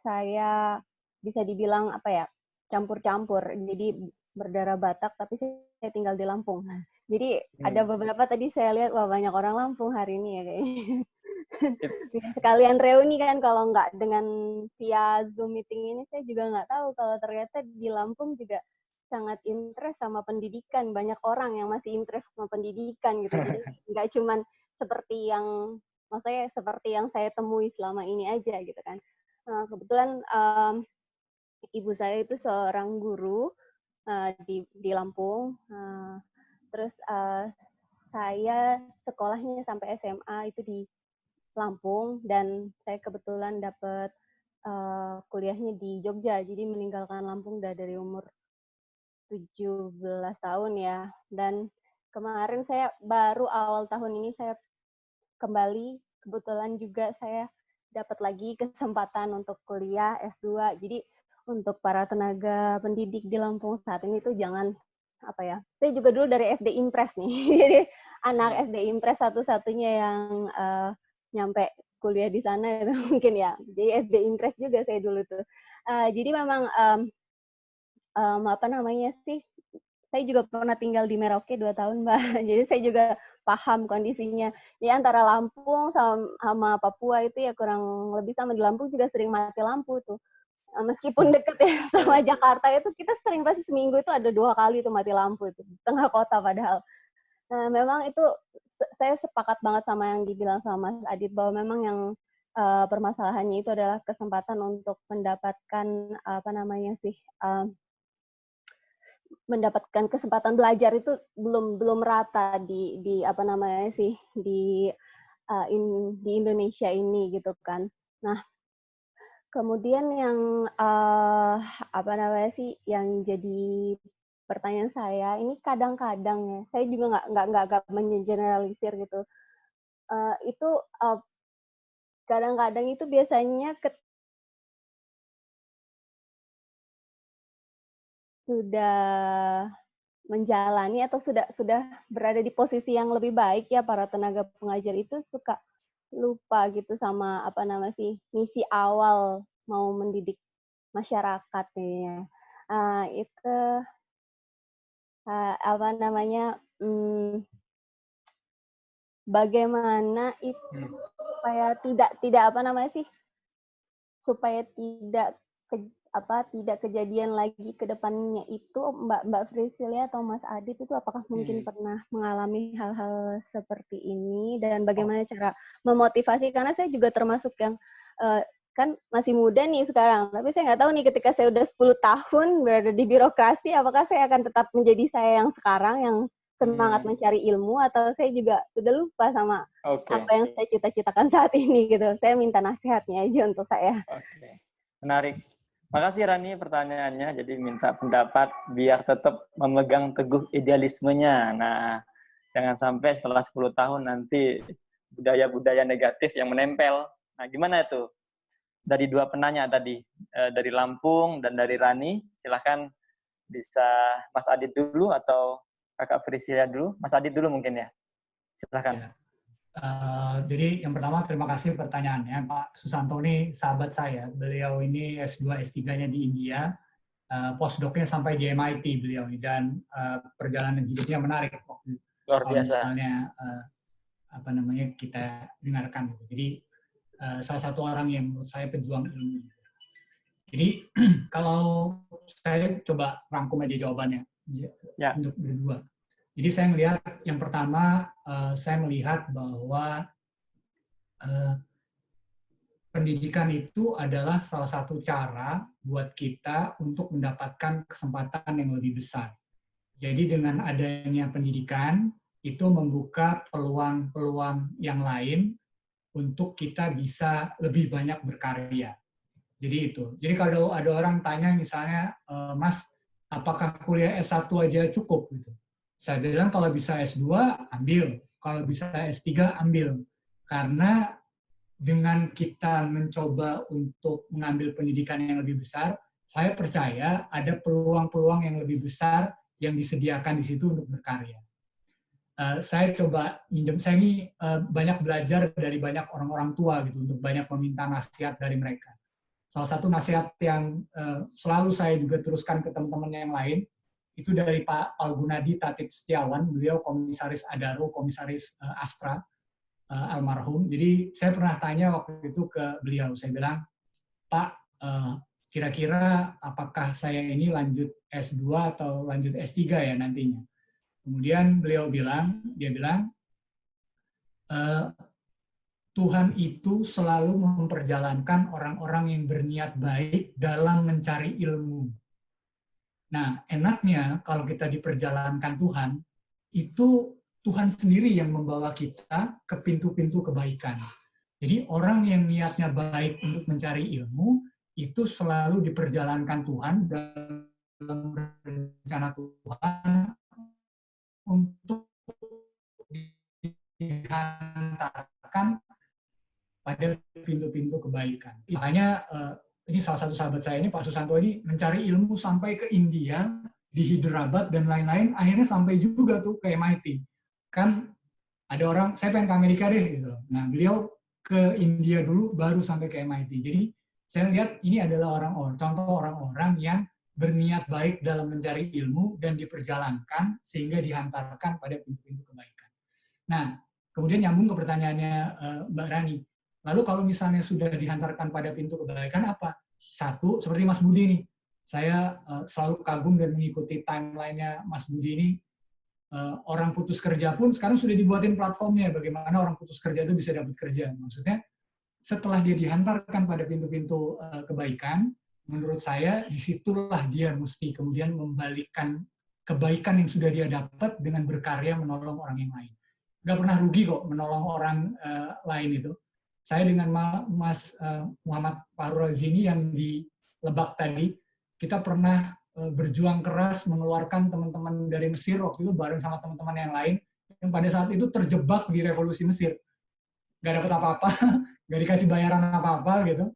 Saya bisa dibilang campur-campur. Jadi berdarah Batak, tapi saya tinggal di Lampung. Jadi ada beberapa tadi saya lihat, wah banyak orang Lampung hari ini ya kayaknya. Sekalian reuni kan, kalau nggak dengan via Zoom meeting ini, saya juga nggak tahu kalau ternyata di Lampung juga sangat interest sama pendidikan. Banyak orang yang masih interest sama pendidikan gitu. Jadi nggak cuman seperti yang, maksudnya seperti yang saya temui selama ini aja gitu kan. Kebetulan ibu saya itu seorang guru di Lampung. Terus saya sekolahnya sampai SMA itu di Lampung, dan saya kebetulan dapat kuliahnya di Jogja. Jadi meninggalkan Lampung udah dari umur 17 tahun ya. Dan kemarin saya baru awal tahun ini saya kembali, kebetulan juga saya dapat lagi kesempatan untuk kuliah S2. Jadi untuk para tenaga pendidik di Lampung saat ini tuh jangan saya juga dulu dari SD Impres nih. Jadi anak SD Impres satu-satunya yang nyampe kuliah di sana itu mungkin ya. Jadi SD Impres juga saya dulu tuh. Jadi memang saya juga pernah tinggal di Merauke 2 tahun, Mbak. Jadi saya juga paham kondisinya. Ya antara Lampung sama Papua itu ya kurang lebih sama. Di Lampung juga sering mati lampu tuh. Meskipun deket ya sama Jakarta, itu kita sering pasti seminggu itu ada 2 kali tuh mati lampu itu, tengah kota padahal. Memang itu saya sepakat banget sama yang dibilang sama Mas Adit, bahwa memang yang permasalahannya itu adalah kesempatan untuk mendapatkan mendapatkan kesempatan belajar itu belum rata di Indonesia ini gitu kan. Nah, kemudian yang yang jadi pertanyaan saya ini, kadang-kadang ya, saya juga nggak mengeneralisir gitu. Itu kadang-kadang itu biasanya sudah menjalani atau sudah berada di posisi yang lebih baik ya, para tenaga pengajar itu suka lupa gitu sama misi awal mau mendidik masyarakat ya. Itu bagaimana itu supaya supaya tidak kejadian lagi ke depannya itu, Mbak Priscilia atau Mas Adit itu apakah mungkin pernah mengalami hal-hal seperti ini, dan bagaimana cara memotivasi, karena saya juga termasuk yang kan masih muda nih sekarang, tapi saya nggak tahu nih ketika saya udah 10 tahun berada di birokrasi, apakah saya akan tetap menjadi saya yang sekarang yang semangat mencari ilmu, atau saya juga sudah lupa sama apa yang saya cita-citakan saat ini gitu. Saya minta nasihatnya aja untuk saya. Menarik. Makasih Rani pertanyaannya. Jadi minta pendapat biar tetap memegang teguh idealismenya. Nah, jangan sampai setelah 10 tahun nanti budaya-budaya negatif yang menempel. Nah, gimana itu? Dari 2 penanya tadi, dari Lampung dan dari Rani, silahkan bisa Mas Adit dulu atau Kakak Priscilia dulu. Mas Adit dulu mungkin ya. Silahkan. Ya. Jadi yang pertama, terima kasih pertanyaannya. Pak Susanto ini sahabat saya. Beliau ini S2, S3-nya di India. postdoc-nya sampai di MIT beliau, dan perjalanan hidupnya menarik waktu Luar kalau biasa. misalnya kita dengarkan gitu. Jadi salah satu orang yang menurut saya pejuang ilmu. Jadi kalau saya coba rangkum aja jawabannya untuk berdua. Jadi saya melihat yang pertama, saya melihat bahwa pendidikan itu adalah salah satu cara buat kita untuk mendapatkan kesempatan yang lebih besar. Jadi dengan adanya pendidikan, itu membuka peluang-peluang yang lain untuk kita bisa lebih banyak berkarya. Jadi itu. Jadi kalau ada orang tanya misalnya, Mas, apakah kuliah S1 aja cukup? Gitu. Saya bilang kalau bisa S2, ambil. Kalau bisa S3, ambil. Karena dengan kita mencoba untuk mengambil pendidikan yang lebih besar, saya percaya ada peluang-peluang yang lebih besar yang disediakan di situ untuk berkarya. Saya coba saya ini banyak belajar dari banyak orang-orang tua gitu, untuk banyak meminta nasihat dari mereka. Salah satu nasihat yang selalu saya juga teruskan ke teman-teman yang lain, itu dari Pak Palgunadi Tatit Setiawan, beliau komisaris Adaro, komisaris Astra, almarhum. Jadi saya pernah tanya waktu itu ke beliau, saya bilang, Pak, kira-kira apakah saya ini lanjut S2 atau lanjut S3 ya nantinya? Kemudian dia bilang, Tuhan itu selalu memperjalankan orang-orang yang berniat baik dalam mencari ilmu. Nah, enaknya kalau kita diperjalankan Tuhan, itu Tuhan sendiri yang membawa kita ke pintu-pintu kebaikan. Jadi orang yang niatnya baik untuk mencari ilmu, itu selalu diperjalankan Tuhan dalam rencana Tuhan untuk dihantarkan pada pintu-pintu kebaikan. Makanya ini salah satu sahabat saya ini, Pak Susanto ini, mencari ilmu sampai ke India, di Hyderabad dan lain-lain, akhirnya sampai juga tuh ke MIT. Kan ada orang, saya pengen ke Amerika deh gitu. Nah, beliau ke India dulu, baru sampai ke MIT. Jadi saya lihat ini adalah contoh orang-orang yang berniat baik dalam mencari ilmu dan diperjalankan sehingga dihantarkan pada pintu-pintu kebaikan. Nah, kemudian nyambung ke pertanyaannya Mbak Rani. Lalu kalau misalnya sudah dihantarkan pada pintu kebaikan apa? Satu, seperti Mas Budi nih. Saya selalu kagum dan mengikuti timeline-nya Mas Budi ini. Orang putus kerja pun sekarang sudah dibuatin platformnya, bagaimana orang putus kerja itu bisa dapat kerja. Maksudnya, setelah dia dihantarkan pada pintu-pintu kebaikan, menurut saya disitulah dia mesti kemudian membalikkan kebaikan yang sudah dia dapat dengan berkarya menolong orang yang lain. Nggak pernah rugi kok menolong orang lain itu. Saya dengan Mas Muhammad Fahrul Razini yang di Lebak tadi, kita pernah berjuang keras mengeluarkan teman-teman dari Mesir waktu itu bareng sama teman-teman yang lain yang pada saat itu terjebak di revolusi Mesir. Nggak dapat apa-apa, nggak dikasih bayaran apa-apa gitu.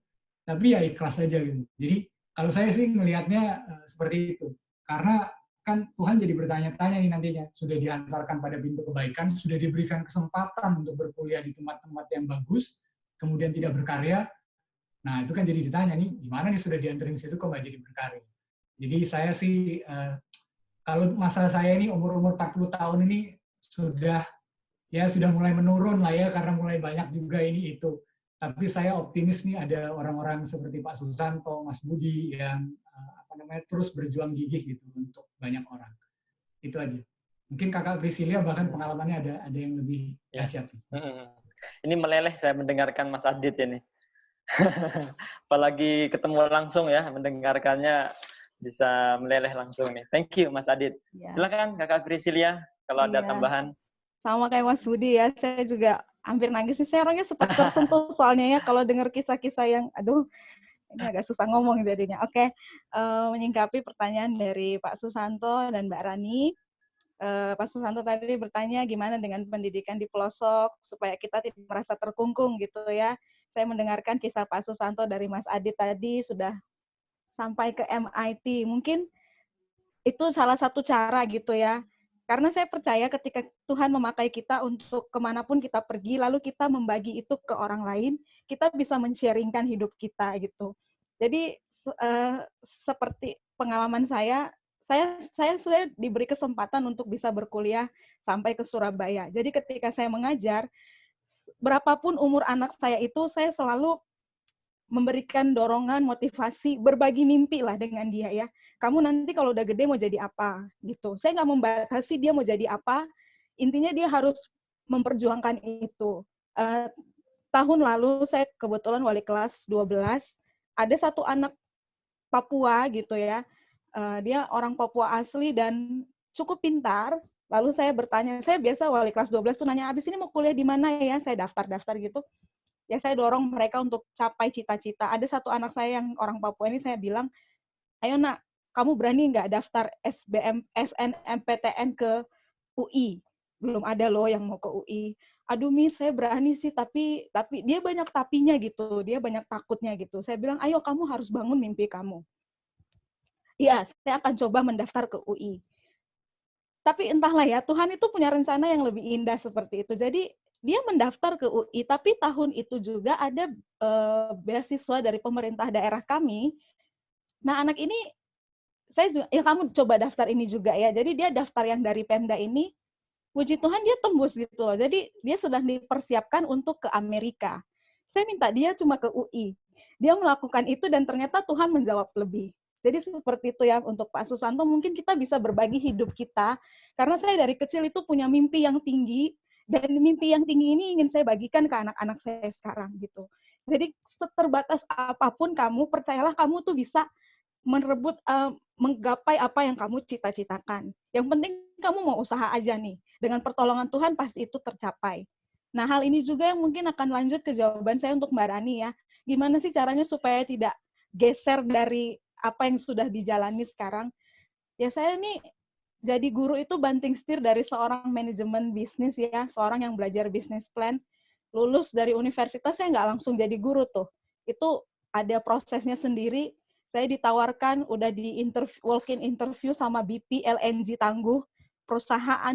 Tapi ya ikhlas aja gitu. Jadi kalau saya sih melihatnya seperti itu. Karena kan Tuhan jadi bertanya-tanya nih nantinya, sudah dihantarkan pada pintu kebaikan, sudah diberikan kesempatan untuk berkuliah di tempat-tempat yang bagus, kemudian tidak berkarya. Nah itu kan jadi ditanya nih, gimana nih sudah dianterin situ kok nggak jadi berkarya. Jadi saya sih, kalau masa saya ini umur-umur 40 tahun ini sudah mulai menurun lah ya, karena mulai banyak juga ini itu. Tapi saya optimis nih ada orang-orang seperti Pak Susanto, Mas Budi yang terus berjuang gigih gitu untuk banyak orang. Itu aja. Mungkin Kakak Priscilia bahkan pengalamannya ada yang lebih dahsyat. Ini meleleh saya mendengarkan Mas Adit ini. Apalagi ketemu langsung ya, mendengarkannya bisa meleleh langsung nih. Thank you Mas Adit. Silakan Kakak Priscilia kalau ada tambahan. Sama kayak Mas Budi ya, saya juga hampir nangis sih. Saya orangnya sempat tersentuh soalnya ya kalau dengar kisah-kisah yang, aduh, ini agak susah ngomong jadinya. Oke, menyingkapi pertanyaan dari Pak Susanto dan Mbak Rani. Pak Susanto tadi bertanya gimana dengan pendidikan di pelosok supaya kita tidak merasa terkungkung gitu ya. Saya mendengarkan kisah Pak Susanto dari Mas Adit tadi sudah sampai ke MIT. Mungkin itu salah satu cara gitu ya. Karena saya percaya ketika Tuhan memakai kita untuk kemanapun kita pergi, lalu kita membagi itu ke orang lain, kita bisa men-sharingkan hidup kita gitu. Jadi seperti pengalaman saya sudah diberi kesempatan untuk bisa berkuliah sampai ke Surabaya. Jadi ketika saya mengajar, berapapun umur anak saya itu, saya selalu memberikan dorongan, motivasi, berbagi mimpi lah dengan dia ya. Kamu nanti kalau udah gede mau jadi apa gitu. Saya nggak membatasi dia mau jadi apa. Intinya dia harus memperjuangkan itu. Tahun lalu saya kebetulan wali kelas 12. Ada satu anak Papua gitu ya. Dia orang Papua asli dan cukup pintar. Lalu saya bertanya, saya biasa wali kelas 12 tuh nanya, abis ini mau kuliah di mana ya? Saya daftar-daftar gitu. Ya saya dorong mereka untuk capai cita-cita. Ada satu anak saya yang orang Papua ini saya bilang, ayo nak, kamu berani nggak daftar SNMPTN ke UI? Belum ada loh yang mau ke UI. Aduh Miss, saya berani sih, tapi dia banyak tapinya gitu, dia banyak takutnya gitu. Saya bilang, ayo kamu harus bangun mimpi kamu. Iya, saya akan coba mendaftar ke UI. Tapi entahlah ya, Tuhan itu punya rencana yang lebih indah seperti itu. Jadi dia mendaftar ke UI, tapi tahun itu juga ada beasiswa dari pemerintah daerah kami. Nah, anak ini, ya kamu coba daftar ini juga ya. Jadi dia daftar yang dari Pemda ini, puji Tuhan dia tembus gitu loh. Jadi dia sedang dipersiapkan untuk ke Amerika. Saya minta dia cuma ke UI. Dia melakukan itu dan ternyata Tuhan menjawab lebih. Jadi seperti itu ya untuk Pak Susanto, mungkin kita bisa berbagi hidup kita, karena saya dari kecil itu punya mimpi yang tinggi, dan mimpi yang tinggi ini ingin saya bagikan ke anak-anak saya sekarang gitu. Jadi seterbatas apapun kamu, percayalah kamu tuh bisa merebut, menggapai apa yang kamu cita-citakan. Yang penting kamu mau usaha aja nih, dengan pertolongan Tuhan pasti itu tercapai. Nah hal ini juga yang mungkin akan lanjut ke jawaban saya untuk Mbak Rani ya, gimana sih caranya supaya tidak geser dari apa yang sudah dijalani sekarang. Ya saya nih jadi guru itu banting setir dari seorang manajemen bisnis ya, seorang yang belajar bisnis plan, lulus dari universitas saya nggak langsung jadi guru tuh. Itu ada prosesnya sendiri. Saya ditawarkan udah di walk-in interview sama BP LNG Tangguh, perusahaan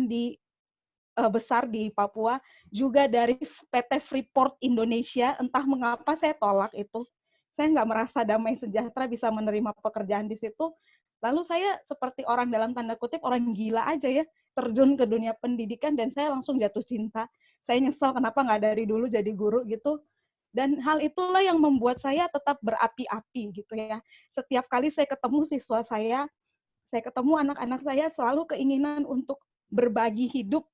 besar di Papua, juga dari PT Freeport Indonesia. Entah mengapa saya tolak itu. Saya nggak merasa damai sejahtera bisa menerima pekerjaan di situ. Lalu saya seperti orang dalam tanda kutip, orang gila aja ya, terjun ke dunia pendidikan dan saya langsung jatuh cinta. Saya nyesel kenapa nggak dari dulu jadi guru gitu. Dan hal itulah yang membuat saya tetap berapi-api gitu ya. Setiap kali saya ketemu siswa saya ketemu anak-anak saya, selalu keinginan untuk berbagi hidup,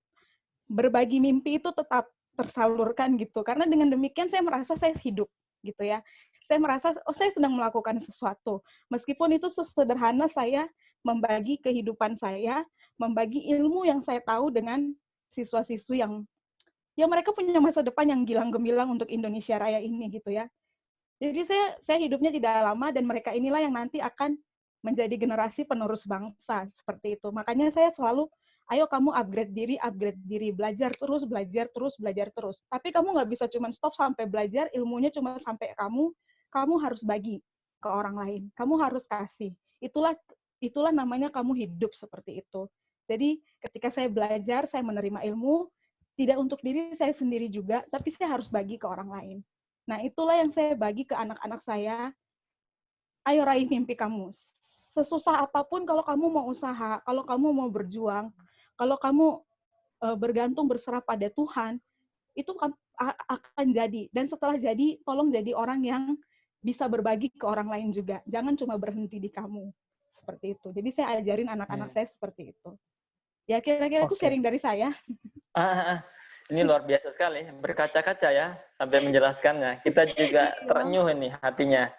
berbagi mimpi itu tetap tersalurkan gitu. Karena dengan demikian saya merasa saya hidup gitu ya. Saya merasa, saya sedang melakukan sesuatu. Meskipun itu sesederhana saya membagi kehidupan saya, membagi ilmu yang saya tahu dengan siswa-siswi yang ya mereka punya masa depan yang gilang gemilang untuk Indonesia Raya ini gitu ya. Jadi saya hidupnya tidak lama dan mereka inilah yang nanti akan menjadi generasi penerus bangsa seperti itu. Makanya saya selalu, ayo kamu upgrade diri, belajar terus, belajar terus, belajar terus. Tapi kamu nggak bisa cuma stop sampai belajar, ilmunya cuma sampai kamu harus bagi ke orang lain. Kamu harus kasih. Itulah namanya kamu hidup seperti itu. Jadi ketika saya belajar, saya menerima ilmu, tidak untuk diri saya sendiri juga, tapi saya harus bagi ke orang lain. Nah, itulah yang saya bagi ke anak-anak saya. Ayo raih mimpi kamu. Sesusah apapun kalau kamu mau usaha, kalau kamu mau berjuang, kalau kamu bergantung berserah pada Tuhan, itu akan jadi. Dan setelah jadi, tolong jadi orang yang bisa berbagi ke orang lain juga. Jangan cuma berhenti di kamu. Seperti itu. Jadi saya ajarin anak-anak saya seperti itu. Ya kira-kira itu sharing dari saya. Ini luar biasa sekali. Berkaca-kaca ya, sampai menjelaskannya. Kita juga terenyuh ini hatinya.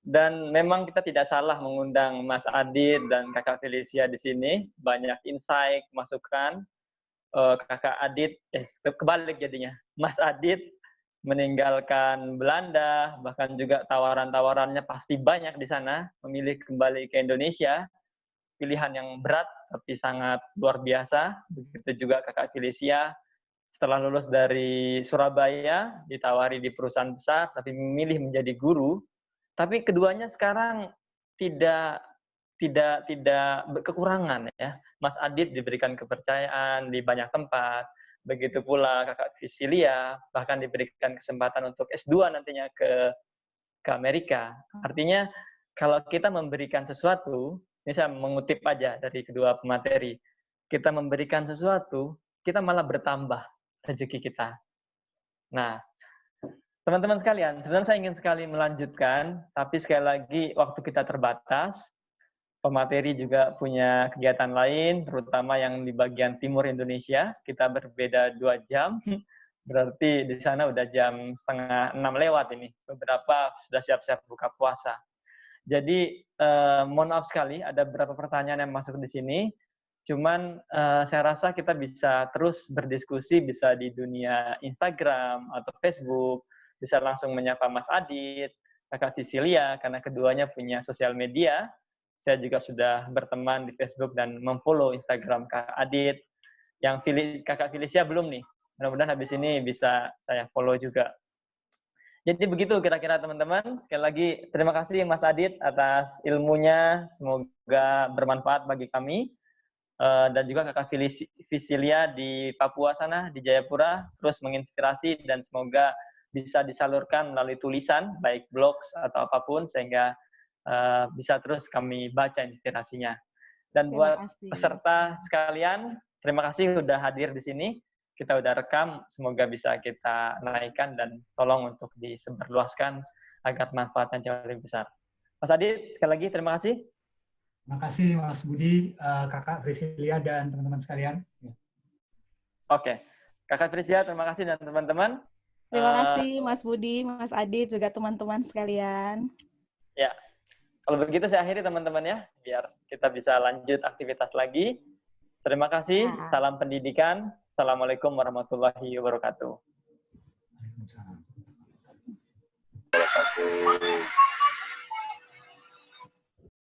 Dan memang kita tidak salah mengundang Mas Adit dan Kakak Felicia di sini. Banyak insight, masukan. Kakak Adit, kebalik jadinya. Mas Adit meninggalkan Belanda, bahkan juga tawaran-tawarannya pasti banyak di sana, memilih kembali ke Indonesia. Pilihan yang berat, tapi sangat luar biasa. Begitu juga Kakak Felicia, setelah lulus dari Surabaya, ditawari di perusahaan besar, tapi memilih menjadi guru. Tapi keduanya sekarang tidak kekurangan ya. Mas Adit diberikan kepercayaan di banyak tempat, begitu pula Kakak Felicia bahkan diberikan kesempatan untuk S2 nantinya ke Amerika. Artinya kalau kita memberikan sesuatu, ini saya mengutip aja dari kedua pemateri, kita memberikan sesuatu, kita malah bertambah rezeki kita. Nah, teman-teman sekalian, sebenarnya saya ingin sekali melanjutkan, tapi sekali lagi waktu kita terbatas. Pemateri juga punya kegiatan lain, terutama yang di bagian timur Indonesia. Kita berbeda 2 jam, berarti di sana udah jam 5:30 lewat ini. Beberapa sudah siap-siap buka puasa. Jadi, mohon maaf sekali, ada beberapa pertanyaan yang masuk di sini. Cuman saya rasa kita bisa terus berdiskusi, bisa di dunia Instagram atau Facebook, bisa langsung menyapa Mas Adit, Kakak Visilia, karena keduanya punya sosial media. Saya juga sudah berteman di Facebook dan memfollow Instagram Kak Adit. Yang Kakak Felicia belum nih. Mudah-mudahan habis ini bisa saya follow juga. Jadi begitu kira-kira teman-teman. Sekali lagi terima kasih Mas Adit atas ilmunya. Semoga bermanfaat bagi kami. Dan juga Kakak Visilia di Papua sana, di Jayapura. Terus menginspirasi dan semoga bisa disalurkan melalui tulisan, baik blogs atau apapun, sehingga bisa terus kami baca inspirasinya. Dan buat peserta sekalian, terima kasih sudah hadir di sini. Kita udah rekam, semoga bisa kita naikkan dan tolong untuk disebarluaskan agar manfaatnya jauh lebih besar. Mas Adit, sekali lagi terima kasih. Terima kasih Mas Budi, Kakak Priscilia dan teman-teman sekalian. Oke, Kakak Priscilia terima kasih dan teman-teman. Terima kasih Mas Budi, Mas Adit, juga teman-teman sekalian. Ya. Kalau begitu saya akhiri teman-teman ya, biar kita bisa lanjut aktivitas lagi. Terima kasih, salam pendidikan. Assalamualaikum warahmatullahi wabarakatuh. Waalaikumsalam. Wabarakatuh.